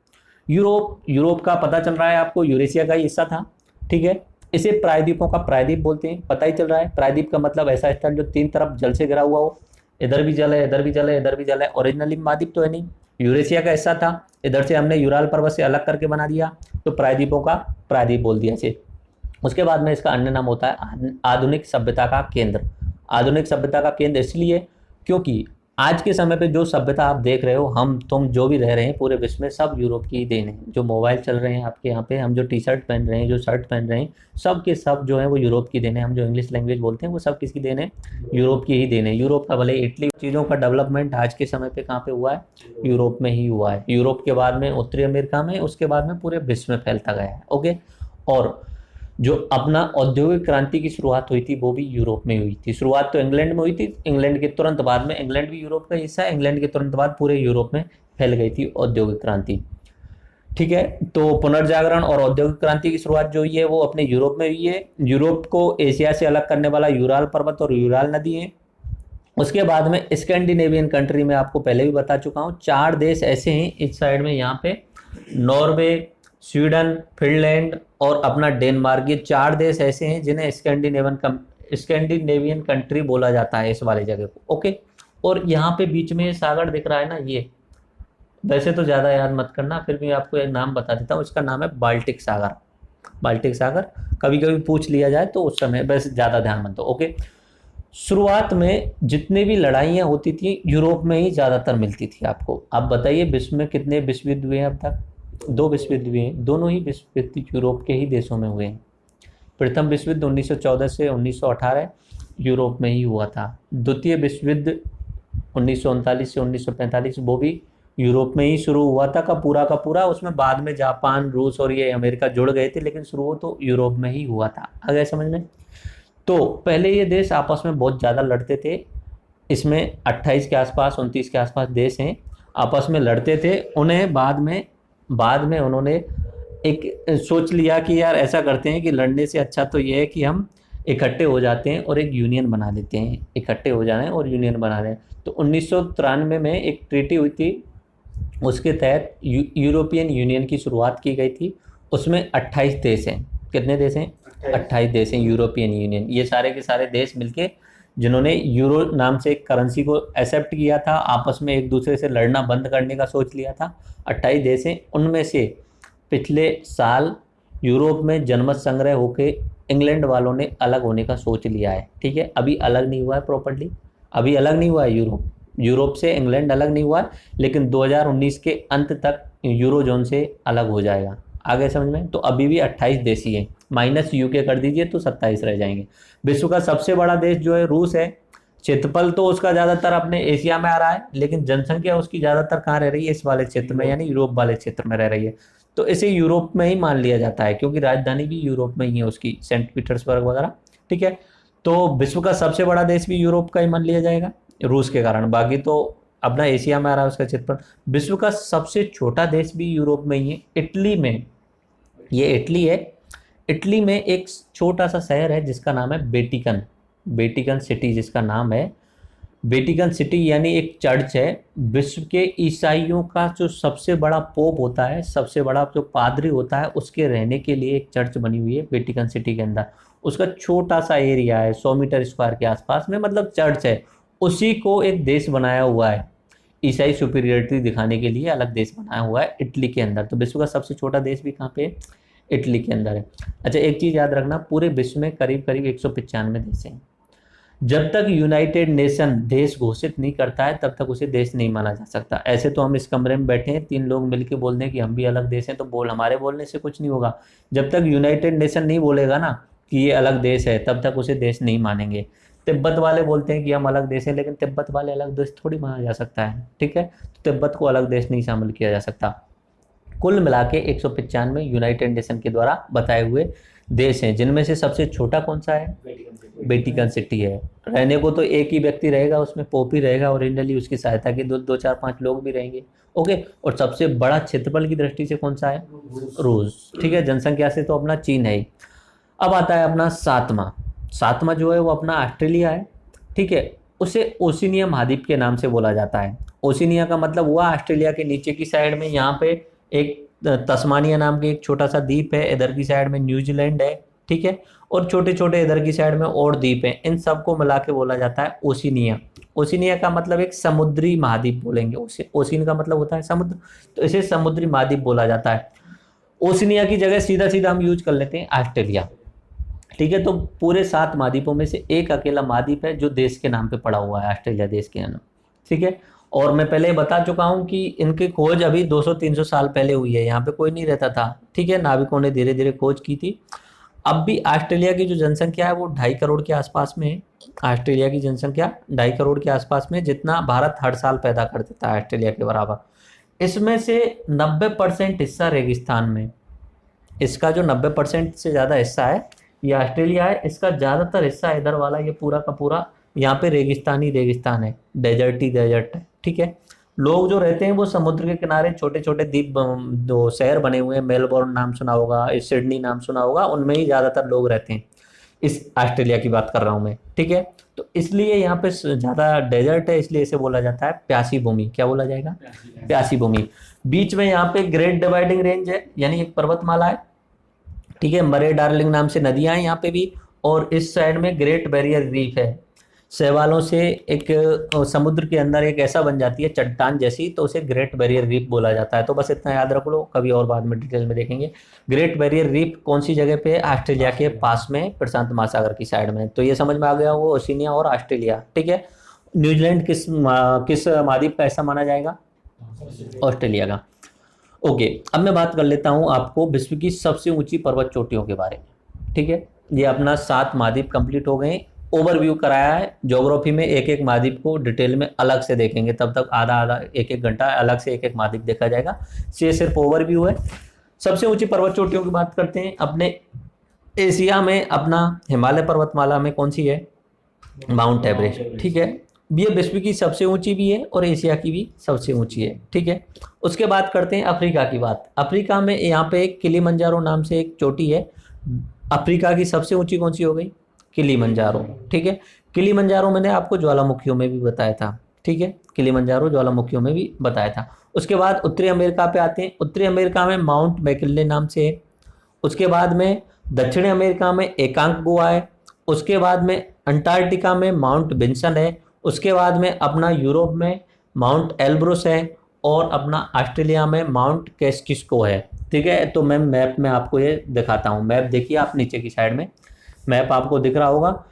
यूरोप का पता चल रहा है आपको, यूरेशिया का हिस्सा था, ठीक है। इसे प्रायद्वीपों का प्रायद्वीप बोलते हैं, पता ही चल रहा है। प्रायद्वीप का मतलब ऐसा स्थान जो 3 तरफ जल से घिरा हुआ हो, इधर भी जल है, इधर भी जल है, इधर भी जल है। ओरिजिनली महाद्वीप तो है नहीं, यूरेशिया का हिस्सा था, इधर से हमने यूराल पर्वत से अलग करके बना दिया, तो प्रायद्वीपों का प्रायद्वीप बोल दिया इसे। उसके बाद में इसका अन्य नाम होता है आधुनिक सभ्यता का केंद्र। आधुनिक सभ्यता का केंद्र इसलिए क्योंकि आज के समय पे जो सभ्यता आप देख रहे हो, हम तुम जो भी रह रहे हैं पूरे विश्व में, सब यूरोप की ही देन है। जो मोबाइल चल रहे हैं आपके यहाँ पे, हम जो टी शर्ट पहन रहे हैं, जो शर्ट पहन रहे हैं, सब के सब जो है वो यूरोप की देन है। हम जो इंग्लिश लैंग्वेज बोलते हैं वो सब किसकी देन है? यूरोप की ही देन है। यूरोप का भले इटली, चीज़ों का डेवलपमेंट आज के समय पे कहाँ पे हुआ है? यूरोप में ही हुआ है। यूरोप के बाद में उत्तरी अमेरिका में, उसके बाद में पूरे विश्व में फैलता गया है। ओके, और जो अपना औद्योगिक क्रांति की शुरुआत हुई थी वो भी यूरोप में हुई थी। शुरुआत तो इंग्लैंड में हुई थी, इंग्लैंड के तुरंत बाद में, इंग्लैंड भी यूरोप का हिस्सा है, इंग्लैंड के तुरंत बाद पूरे यूरोप में फैल गई थी औद्योगिक क्रांति, ठीक है। तो पुनर्जागरण और औद्योगिक क्रांति की शुरुआत जो हुई है वो अपने यूरोप में हुई है। यूरोप को एशिया से अलग करने वाला यूराल पर्वत और यूराल नदी है। उसके बाद में स्कैंडिनेवियन कंट्री में आपको पहले भी बता चुका हूँ, 4 देश ऐसे हैं इस साइड में, यहाँ पे नॉर्वे, स्वीडन, फिनलैंड और अपना डेनमार्क। ये 4 देश ऐसे हैं जिन्हें स्कैंडिनेवियन कंट्री बोला जाता है इस वाली जगह को। ओके, और यहाँ पे बीच में सागर दिख रहा है ना, ये वैसे तो ज़्यादा याद मत करना, फिर भी आपको एक नाम बता देता हूँ, इसका नाम है बाल्टिक सागर। बाल्टिक सागर कभी कभी पूछ लिया जाए तो उस समय बस ज़्यादा ध्यान मत दो। ओके, शुरुआत में जितने भी लड़ाइयाँ होती थी यूरोप में ही ज़्यादातर मिलती थी आपको। आप बताइए विश्व में कितने विश्व युद्ध हुए हैं अब तक? 2 विश्व युद्ध हुए हैं, दोनों ही विश्व युद्ध यूरोप के ही देशों में हुए हैं। प्रथम विश्व युद्ध 1914 से 1918 यूरोप में ही हुआ था। द्वितीय विश्व युद्ध 1939 से 1945 वो भी यूरोप में ही शुरू हुआ था का पूरा। उसमें बाद में जापान, रूस और ये अमेरिका जुड़ गए थे, लेकिन शुरू तो यूरोप में ही हुआ था। आ गया समझ में? तो पहले ये देश आपस में बहुत ज़्यादा लड़ते थे। इसमें 28 के आसपास, 29 के आसपास देश हैं, आपस में लड़ते थे। उन्हें बाद में उन्होंने एक सोच लिया कि यार ऐसा करते हैं कि लड़ने से अच्छा तो ये है कि हम इकट्ठे हो जाते हैं और एक यूनियन बना लेते हैं। इकट्ठे हो जाए और यूनियन बना लें। तो 1993 में एक ट्रीटी हुई थी, उसके तहत यूरोपियन यूनियन की शुरुआत की गई थी। उसमें 28 देश हैं। कितने देश हैं? 28 देश हैं यूरोपियन यूनियन। ये सारे के सारे देश मिलके जिन्होंने यूरो नाम से एक करेंसी को एक्सेप्ट किया था, आपस में एक दूसरे से लड़ना बंद करने का सोच लिया था। 28 देश हैं। उनमें से पिछले साल यूरोप में जनमत संग्रह होके इंग्लैंड वालों ने अलग होने का सोच लिया है, ठीक है। अभी अलग नहीं हुआ है प्रॉपर्ली, अभी अलग नहीं हुआ है यूरोप से इंग्लैंड अलग नहीं हुआ है, लेकिन 2019 के अंत तक यूरो जोन से अलग हो जाएगा। आगे समझ में? तो अभी भी 28 देश ही हैं, माइनस यूके कर दीजिए तो 27 रह जाएंगे। विश्व का सबसे बड़ा देश जो है रूस है। क्षेत्रफल तो उसका ज़्यादातर अपने एशिया में आ रहा है, लेकिन जनसंख्या उसकी ज़्यादातर कहाँ रह रही है? इस वाले क्षेत्र में, यानी यूरोप वाले क्षेत्र में रह रही है। तो इसे यूरोप में ही मान लिया जाता है, क्योंकि राजधानी भी यूरोप में ही है उसकी, सेंट पीटर्सबर्ग वगैरह, ठीक है। तो विश्व का सबसे बड़ा देश भी यूरोप का ही मान लिया जाएगा रूस के कारण। बाकी तो अपना एशिया में आ रहा है उसका क्षेत्रफल। विश्व का सबसे छोटा देश भी यूरोप में ही है, इटली में। ये इटली है। इटली में एक छोटा सा शहर है जिसका नाम है वेटिकन सिटी, जिसका नाम है वेटिकन सिटी, यानी एक चर्च है। विश्व के ईसाइयों का जो सबसे बड़ा पोप होता है, सबसे बड़ा जो पादरी होता है, उसके रहने के लिए एक चर्च बनी हुई है वेटिकन सिटी के अंदर। उसका छोटा सा एरिया है 100 मीटर स्क्वायर के आसपास में, मतलब चर्च है। उसी को एक देश बनाया हुआ है, ईसाई सुपीरियरिटी दिखाने के लिए अलग देश बनाया हुआ है इटली के अंदर। तो विश्व का सबसे छोटा देश भी कहाँ पे है? इटली के अंदर है। अच्छा, एक चीज़ याद रखना, पूरे विश्व में करीब करीब 195 देश हैं। जब तक यूनाइटेड नेशन देश घोषित नहीं करता है तब तक उसे देश नहीं माना जा सकता। ऐसे तो हम इस कमरे में बैठे हैं, 3 लोग मिलकर बोल दें कि हम भी अलग देश हैं, तो हमारे बोलने से कुछ नहीं होगा। जब तक यूनाइटेड नेशन नहीं बोलेगा ना कि ये अलग देश है, तब तक उसे देश नहीं मानेंगे। तिब्बत वाले बोलते हैं कि हम अलग देश हैं, लेकिन तिब्बत वाले अलग देश थोड़ी माना जा सकता है, ठीक है। तो तिब्बत को अलग देश नहीं शामिल किया जा सकता। कुल मिला के 195 यूनाइटेड नेशन के द्वारा बताए हुए देश हैं, जिनमें से सबसे छोटा कौन सा है? वेटिकन सिटी है। रहने को तो एक ही व्यक्ति रहेगा, उसमें पोप ही रहेगा ओरिजिनली, उसकी सहायता के दो चार पांच लोग भी रहेंगे। ओके, और सबसे बड़ा क्षेत्रफल की दृष्टि से कौन सा है? रूस। ठीक है, जनसंख्या से तो अपना चीन है ही। अब आता है अपना सातवां जो है वो अपना ऑस्ट्रेलिया है। ठीक है, उसे ओशिनिया महाद्वीप के नाम से बोला जाता है। ओशिनिया का मतलब हुआ ऑस्ट्रेलिया के नीचे की साइड में, यहाँ पे एक तस्मानिया नाम के एक छोटा सा द्वीप है, इधर की साइड में न्यूजीलैंड है। ठीक है, और छोटे छोटे इधर की साइड में और द्वीप हैं, इन सबको मिला के बोला जाता है ओशिनिया। ओशिनिया का मतलब एक समुद्री महाद्वीप बोलेंगे। ओशिन का मतलब होता है समुद्र, तो इसे समुद्री महाद्वीप बोला जाता है। ओशिनिया की जगह सीधा सीधा हम यूज कर लेते हैं ऑस्ट्रेलिया। ठीक है, तो पूरे 7 महाद्वीपों में से एक अकेला महाद्वीप है जो देश के नाम पे पड़ा हुआ है, ऑस्ट्रेलिया देश के नाम। ठीक है, और मैं पहले बता चुका हूं कि इनकी खोज अभी 200-300 साल पहले हुई है, यहाँ पे कोई नहीं रहता था। ठीक है, नाविकों ने धीरे धीरे खोज की थी। अब भी ऑस्ट्रेलिया की जो जनसंख्या है वो 2.5 करोड़ के आसपास में है। ऑस्ट्रेलिया की जनसंख्या 2.5 करोड़ के आसपास में, जितना भारत हर साल पैदा कर देता है ऑस्ट्रेलिया के बराबर। इसमें से 90% हिस्सा रेगिस्तान में। इसका जो 90% से ज़्यादा हिस्सा है ये ऑस्ट्रेलिया है। इसका ज़्यादातर हिस्सा इधर वाला ये पूरा का पूरा यहाँ पे रेगिस्तान है, डेजर्ट है। ठीक है, लोग जो रहते हैं वो समुद्र के किनारे छोटे छोटे द्वीप, दो शहर बने हुए हैं, मेलबोर्न नाम सुना होगा, सिडनी नाम सुना होगा, उनमें ही ज़्यादातर लोग रहते हैं। इस ऑस्ट्रेलिया की बात कर रहा हूँ मैं। ठीक है, तो इसलिए यहाँ पे ज़्यादा डेजर्ट है, इसलिए इसे बोला जाता है प्यासी भूमि। क्या बोला जाएगा? प्यासी भूमि। बीच में यहाँ पे ग्रेट डिवाइडिंग रेंज है, यानी एक पर्वतमाला है। ठीक है, मरे डार्लिंग नाम से नदियां हैं यहाँ पे भी, और इस साइड में ग्रेट बैरियर रीफ है। शैवालों से एक समुद्र के अंदर एक ऐसा बन जाती है चट्टान जैसी, तो उसे ग्रेट बैरियर रीफ बोला जाता है। तो बस इतना याद रख लो, कभी और बाद में डिटेल में देखेंगे। ग्रेट बैरियर रीफ कौन सी जगह पे है? ऑस्ट्रेलिया के पास में, प्रशांत महासागर की साइड में। तो ये समझ में आ गया वो ओशिनिया और ऑस्ट्रेलिया। ठीक है, न्यूजीलैंड किस महाद्वीप का ऐसा माना जाएगा? ऑस्ट्रेलिया का। ओके, अब मैं बात कर लेता हूँ आपको विश्व की सबसे ऊंची पर्वत चोटियों के बारे में। ठीक है, ये अपना 7 महाद्वीप कंप्लीट हो गए। ओवरव्यू कराया है। ज्योग्राफी में एक एक महाद्वीप को डिटेल में अलग से देखेंगे, तब तक आधा एक घंटा अलग से एक महाद्वीप देखा जाएगा। ये सिर्फ ओवरव्यू है। सबसे ऊंची पर्वत चोटियों की बात करते हैं। अपने एशिया में अपना हिमालय पर्वतमाला में कौन सी है? Mount Everest. ठीक है, ये विश्व की सबसे ऊंची भी है और एशिया की भी सबसे ऊंची है। ठीक है, उसके बाद करते हैं अफ्रीका की बात। अफ्रीका में यहाँ पे एक किलिमंजारो नाम से एक चोटी है। अफ्रीका की सबसे ऊंची कौन सी हो गई? किलिमंजारो। ठीक है, किलिमंजारो मैंने आपको ज्वालामुखियों में भी बताया था। ठीक है, किलिमंजारो ज्वालामुखियों में भी बताया था। उसके बाद उत्तरी अमेरिका पे आते हैं। उत्तरी अमेरिका में माउंट मैकिन्ले नाम से है। उसके बाद में दक्षिणी अमेरिका में एकांकगुआ है। उसके बाद में अंटार्कटिका में माउंट विंसन है। उसके बाद में अपना यूरोप में माउंट एल्ब्रुस है, और अपना ऑस्ट्रेलिया में माउंट कैस्किस्को है। ठीक है, तो मैं मैप में आपको ये दिखाता हूँ। मैप देखिए आप, नीचे की साइड में मैप आपको दिख रहा होगा।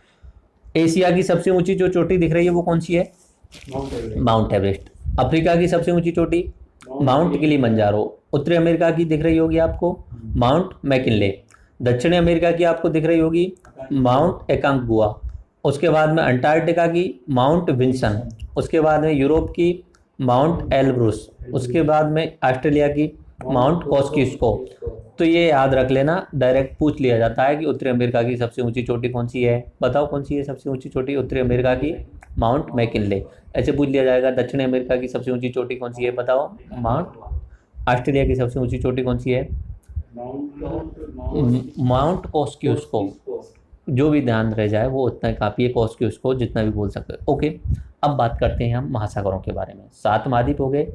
एशिया की सबसे ऊंची जो चोटी दिख रही है वो कौन सी है? Mount Everest. अफ्रीका की सबसे ऊंची चोटी माउंट किलिमंजारो। उत्तरी अमेरिका की दिख रही होगी आपको माउंट मैकिन्ले। दक्षिणी अमेरिका की आपको दिख रही होगी माउंट एकांकगुआ। उसके बाद में अंटार्कटिका की माउंट विंसन। उसके बाद में यूरोप की माउंट एल्ब्रुस। उसके बाद में ऑस्ट्रेलिया की माउंट कॉस्किस्को। तो ये याद रख लेना, डायरेक्ट पूछ लिया जाता है कि उत्तरी अमेरिका की सबसे ऊंची चोटी कौन सी है, बताओ कौन सी है सबसे ऊंची चोटी? उत्तरी अमेरिका की माउंट मैकिन्ले। ऐसे पूछ लिया जाएगा। दक्षिणी अमेरिका की सबसे ऊंची चोटी कौन सी है, बताओ? माउंट। ऑस्ट्रेलिया की सबसे ऊंची चोटी कौन सी है? माउंट कॉस्किस्को। जो भी ध्यान रह जाए वो उतना काफ़ी है, कॉस्किस्को जितना भी बोल सकते हैं। ओके, अब बात करते हैं हम महासागरों के बारे में। 7 महाद्वीप हो गए।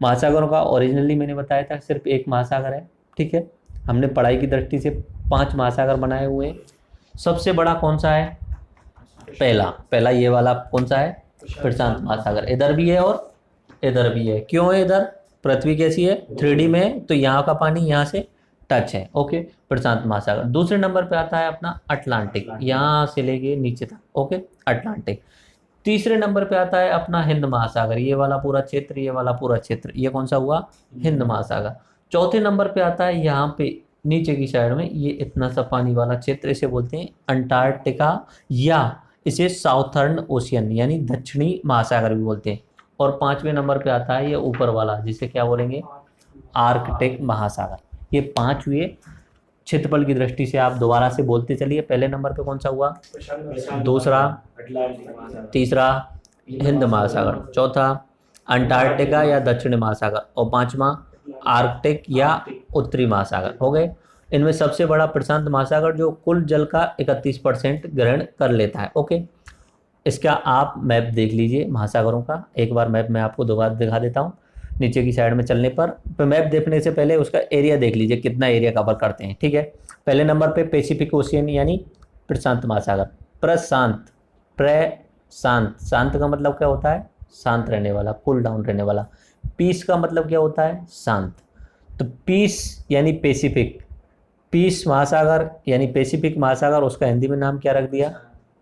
महासागरों का ओरिजिनली मैंने बताया था सिर्फ एक महासागर है। ठीक है, हमने पढ़ाई की दृष्टि से 5 महासागर बनाए हुए हैं। सबसे बड़ा कौन सा है? पहला ये वाला कौन सा है? प्रशांत महासागर। इधर भी है और इधर भी है। क्यों है इधर? पृथ्वी कैसी है? 3D में है, तो यहाँ का पानी यहाँ से टच है। ओके, प्रशांत महासागर। दूसरे नंबर पे आता है अपना अटलांटिक, यहाँ से लेके नीचे तक। Okay, Atlantic. तीसरे नंबर पे आता है अपना हिंद महासागर, ये वाला पूरा क्षेत्र, ये वाला पूरा क्षेत्र, ये कौन सा हुआ? हिंद महासागर। चौथे नंबर पे आता है यहाँ पे नीचे की साइड में ये इतना सा पानी वाला क्षेत्र, इसे बोलते हैं अंटार्कटिका, या इसे साउथर्न ओशियन यानी दक्षिणी महासागर भी बोलते हैं। और 5वें नंबर पे आता है ये ऊपर वाला, जिसे क्या बोलेंगे? आर्कटिक महासागर। ये 5 हुए। क्षेत्रफल की दृष्टि से आप दोबारा से बोलते चलिए। पहले नंबर पे कौन सा हुआ, दूसरा, तीसरा हिंद महासागर, चौथा अंटार्कटिका या दक्षिणी महासागर, और पांचवा आर्कटिक या उत्तरी महासागर हो गए। इनमें सबसे बड़ा प्रशांत महासागर जो कुल जल का 31% ग्रहण कर लेता है। ओके, इसका आप मैप देख लीजिए महासागरों का। एक बार मैप मैं आपको दोबारा दिखा देता हूँ। नीचे की साइड में चलने पर मैप देखने से पहले उसका एरिया देख लीजिए, कितना एरिया कवर करते हैं। ठीक है, पहले नंबर पे पैसिफिक ओशियन यानी प्रशांत महासागर। प्रशांत, प्रशांत, शांत का मतलब क्या होता है, शांत रहने वाला, कूल डाउन रहने वाला। पीस का मतलब क्या होता है, शांत। तो पीस यानी पैसिफिक, पीस महासागर यानी पैसिफिक महासागर, उसका हिंदी में नाम क्या रख दिया,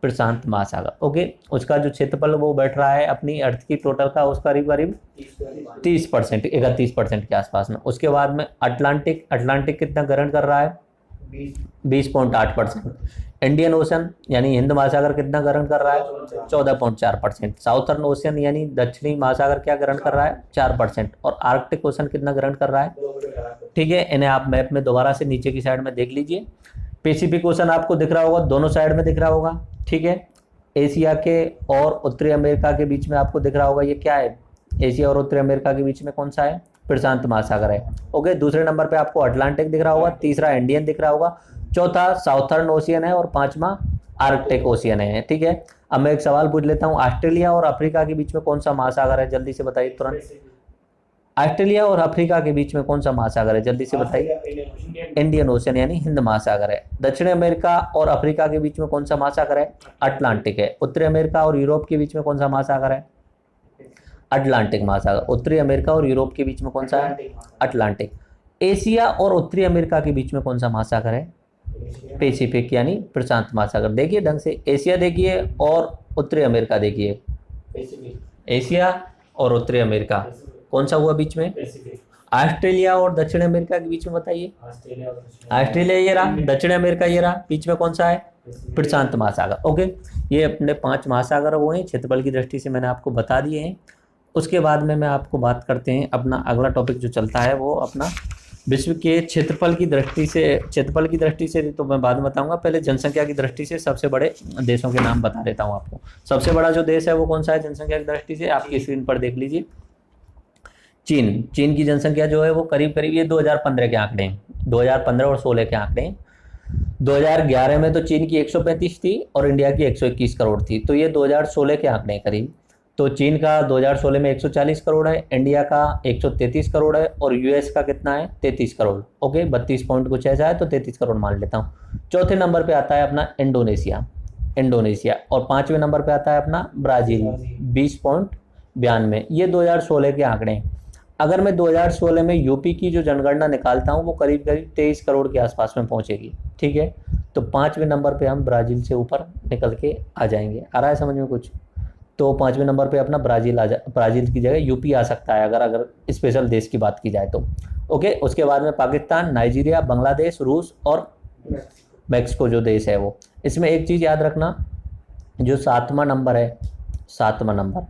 प्रशांत महासागर। ओके, उसका जो क्षेत्रफल वो बैठ रहा है अपनी अर्थ की टोटल का, उसका करीब करीब 30%, 31% के आसपास में। उसके बाद में अटलांटिक, अटलांटिक कितना ग्रहण कर रहा है, 20.8%। इंडियन ओशन यानी हिंद महासागर कितना ग्रहण कर रहा है, 14.4%। साउथर्न ओशन यानी दक्षिणी महासागर क्या ग्रहण कर रहा है, 4%। और आर्कटिक ओशन कितना ग्रहण कर रहा है। ठीक है, इन्हें आप मैप में दोबारा से नीचे की साइड में देख लीजिए। पैसिफिक ओशन आपको दिख रहा होगा, दोनों साइड में दिख रहा होगा। ठीक है, एशिया के और उत्तरी अमेरिका के बीच में आपको दिख रहा होगा, ये क्या है, एशिया और उत्तरी अमेरिका के बीच में कौन सा है, प्रशांत महासागर है। ओके, दूसरे नंबर पे आपको अटलांटिक दिख रहा होगा, तीसरा इंडियन दिख रहा होगा, चौथा साउथर्न ओशियन है और पांचवा आर्कटिक ओशियन है। ठीक है, अब मैं एक सवाल पूछ लेता हूँ, ऑस्ट्रेलिया और अफ्रीका के बीच में कौन सा महासागर है, जल्दी से बताइए तुरंत। ऑस्ट्रेलिया और अफ्रीका के बीच में कौन सा महासागर है, जल्दी से बताइए। इंडियन ओशन यानी हिंद महासागर है। दक्षिण अमेरिका और अफ्रीका के बीच में कौन सा महासागर है, अटलांटिक है। उत्तरी अमेरिका और यूरोप के बीच में कौन सा महासागर है, अटलांटिक महासागर। उत्तरी अमेरिका और यूरोप के बीच में कौन सा है, अटलांटिक। एशिया और उत्तरी अमेरिका के बीच में कौन सा महासागर है, पैसिफिक यानी प्रशांत महासागर। देखिए ढंग से, एशिया देखिए और उत्तरी अमेरिका देखिए। एशिया और उत्तरी अमेरिका कौन सा हुआ बीच में, ऑस्ट्रेलिया और दक्षिण अमेरिका के बीच में बताइए। ऑस्ट्रेलिया ये रहा, दक्षिण अमेरिका ये रहा, बीच में कौन सा है, प्रशांत महासागर। ओके, ये अपने 5 महासागर हुए हैं, क्षेत्रफल की दृष्टि से मैंने आपको बता दिए हैं। उसके बाद में मैं आपको बात करते हैं अपना अगला टॉपिक जो चलता है वो अपना विश्व के क्षेत्रफल की दृष्टि से। क्षेत्रफल की दृष्टि से तो मैं बाद में बताऊंगा, पहले जनसंख्या की दृष्टि से सबसे बड़े देशों के नाम बता देता हूँ आपको। सबसे बड़ा जो देश है वो कौन सा है जनसंख्या की दृष्टि से, आपकी स्क्रीन पर देख लीजिए, चीन। चीन की जनसंख्या जो है वो करीब करीब, ये 2015 के आंकड़े हैं, 2015 और 16 के आंकड़े हैं। 2011 में तो चीन की 135 थी और इंडिया की 121 करोड़ थी, तो ये 2016 के आंकड़े करीब। तो चीन का 2016 में 140 करोड़ है, इंडिया का 133 करोड़ है और यूएस का कितना है, 33 करोड़। ओके, 32 पॉइंट कुछ ऐसा है, तो 33 करोड़ मान लेता हूँ। चौथे नंबर पे आता है अपना इंडोनेशिया, इंडोनेशिया। और 5वें नंबर पे आता है अपना ब्राज़ील, 20.92। ये 2016 के आंकड़े हैं। अगर मैं 2016 में यूपी की जो जनगणना निकालता हूँ वो करीब करीब 23 करोड़ के आसपास में पहुँचेगी। ठीक है, तो 5वें नंबर पे हम ब्राज़ील से ऊपर निकल के आ जाएंगे। आ रहा है समझ में कुछ, तो 5वें नंबर पे अपना ब्राज़ील ब्राज़ील की जगह यूपी आ सकता है अगर स्पेशल देश की बात की जाए तो। ओके, उसके बाद में पाकिस्तान, नाइजीरिया, बांग्लादेश, रूस और मैक्सिको जो देश है वो। इसमें एक चीज़ याद रखना, जो 7वां नंबर है, 7वां नंबर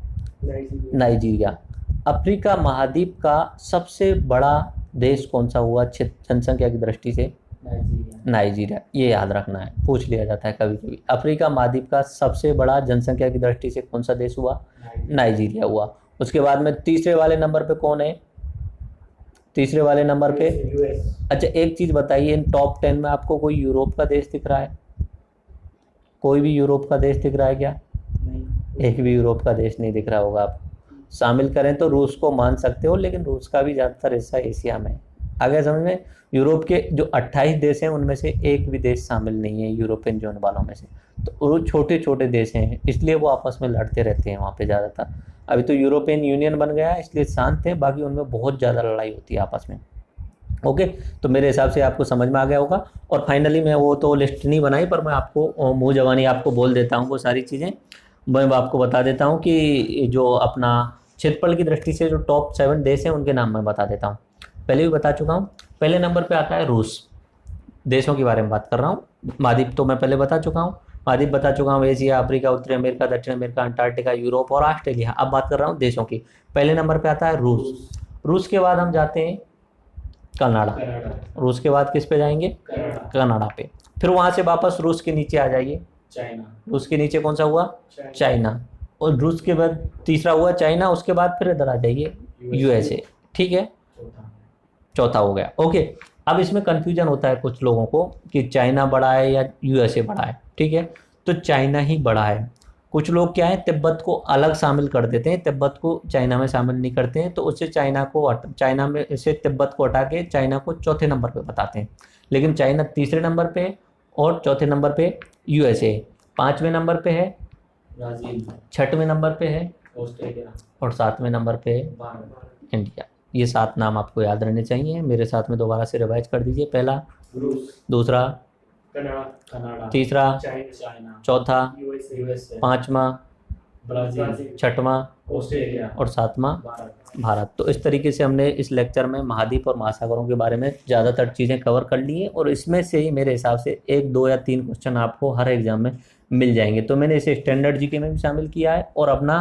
नाइजीरिया। अफ्रीका महाद्वीप का सबसे बड़ा देश कौन सा हुआ जनसंख्या की दृष्टि से, नाइजीरिया। ये याद रखना है, पूछ लिया जाता है कभी कभी। अफ्रीका महाद्वीप का सबसे बड़ा जनसंख्या की दृष्टि से कौन सा देश हुआ, नाइजीरिया हुआ। उसके बाद में तीसरे वाले नंबर पे कौन है, तीसरे वाले नंबर पे, अच्छा एक चीज़ बताइए, इन टॉप 10 में आपको कोई यूरोप का देश दिख रहा है, कोई भी यूरोप का देश दिख रहा है क्या, एक भी यूरोप का देश नहीं दिख रहा होगा। आप शामिल करें तो रूस को मान सकते हो, लेकिन रूस का भी ज़्यादातर हिस्सा एशिया में। आगे समझ में, यूरोप के जो 28 देश हैं उनमें से एक भी देश शामिल नहीं है यूरोपियन जोन वालों में से, तो वो छोटे छोटे देश हैं, इसलिए वो आपस में लड़ते रहते हैं वहाँ पे ज़्यादातर। अभी तो यूरोपियन यूनियन बन गया है इसलिए शांत है, बाकी उनमें बहुत ज़्यादा लड़ाई होती है आपस में। ओके, तो मेरे हिसाब से आपको समझ में आ गया होगा। और फाइनली मैं वो तो लिस्ट नहीं बनाई, पर मैं आपको मुँह जबानी आपको बोल देता हूँ वो सारी चीज़ें। मैं आपको बता देता हूँ कि जो अपना क्षेत्रफल की दृष्टि से जो टॉप 7 देश हैं उनके नाम मैं बता देता हूँ, पहले भी बता चुका हूँ। पहले नंबर पे आता है रूस, देशों के बारे में बात कर रहा हूँ। महाद्वीप तो मैं पहले बता चुका हूँ, महाद्वीप बता चुका हूँ, एशिया, अफ्रीका, उत्तरी अमेरिका, दक्षिण अमेरिका, अंटार्कटिका, यूरोप और ऑस्ट्रेलिया। अब बात कर रहा हूँ देशों की। पहले नंबर पे आता है रूस। रूस के बाद हम जाते हैं कनाडा। कनाडा। रूस के बाद किस पे जाएंगे? कनाडा। कनाडा पे। फिर वहाँ से वापस रूस के नीचे आ जाइए। चाइना। रूस के नीचे कौन सा हुआ? चाइना। और रूस के बाद तीसरा हुआ चाइना, उसके बाद फिर इधर आ जाइए यूएसए। ठीक है, चौथा। चौथा हो गया। ओके, अब इसमें कंफ्यूजन होता है कुछ लोगों को कि चाइना बड़ा है या यूएसए बड़ा है। ठीक है, तो चाइना ही बड़ा है। कुछ लोग क्या है, तिब्बत को अलग शामिल कर देते हैं, तिब्बत को चाइना में शामिल नहीं करते हैं, तो उससे चाइना में से तिब्बत को हटा के चाइना को चौथे नंबर पे बताते हैं। लेकिन चाइना तीसरे नंबर पे और चौथे नंबर पे यूएसए, पांचवें नंबर पे है ब्राजील। छठवें नंबर पे है ऑस्ट्रेलिया। और सातवें नंबर पे है भारत। इंडिया। ये 7 नाम आपको याद रहने चाहिए। मेरे साथ में दोबारा से रिवाइज कर दीजिए। पहला रूस। दूसरा कनाडा। कनाडा। तीसरा चाइना। चौथा यूएसए। पांचवा ब्राजील। छठवां ऑस्ट्रेलिया। और सातवां भारत। भारत। तो इस तरीके से हमने इस लेक्चर में महाद्वीप और महासागरों के बारे में ज़्यादातर चीज़ें कवर कर ली हैं, और इसमें से ही मेरे हिसाब से 1, 2 या 3 क्वेश्चन आपको हर एग्जाम में मिल जाएंगे। तो मैंने इसे स्टैंडर्ड जीके में भी शामिल किया है और अपना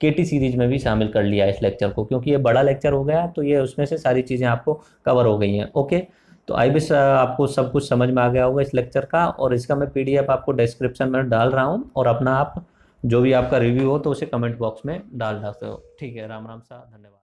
केटी सीरीज में भी शामिल कर लिया है इस लेक्चर को, क्योंकि ये बड़ा लेक्चर हो गया तो ये उसमें से सारी चीज़ें आपको कवर हो गई हैं। ओके, तो आई विश आपको सब कुछ समझ में आ गया होगा इस लेक्चर का, और इसका मैं पीडीएफ आपको डिस्क्रिप्शन में डाल रहा हूँ, और अपना आप जो भी आपका रिव्यू हो तो उसे कमेंट बॉक्स में डाल सकते हो। ठीक है, राम राम सा, धन्यवाद।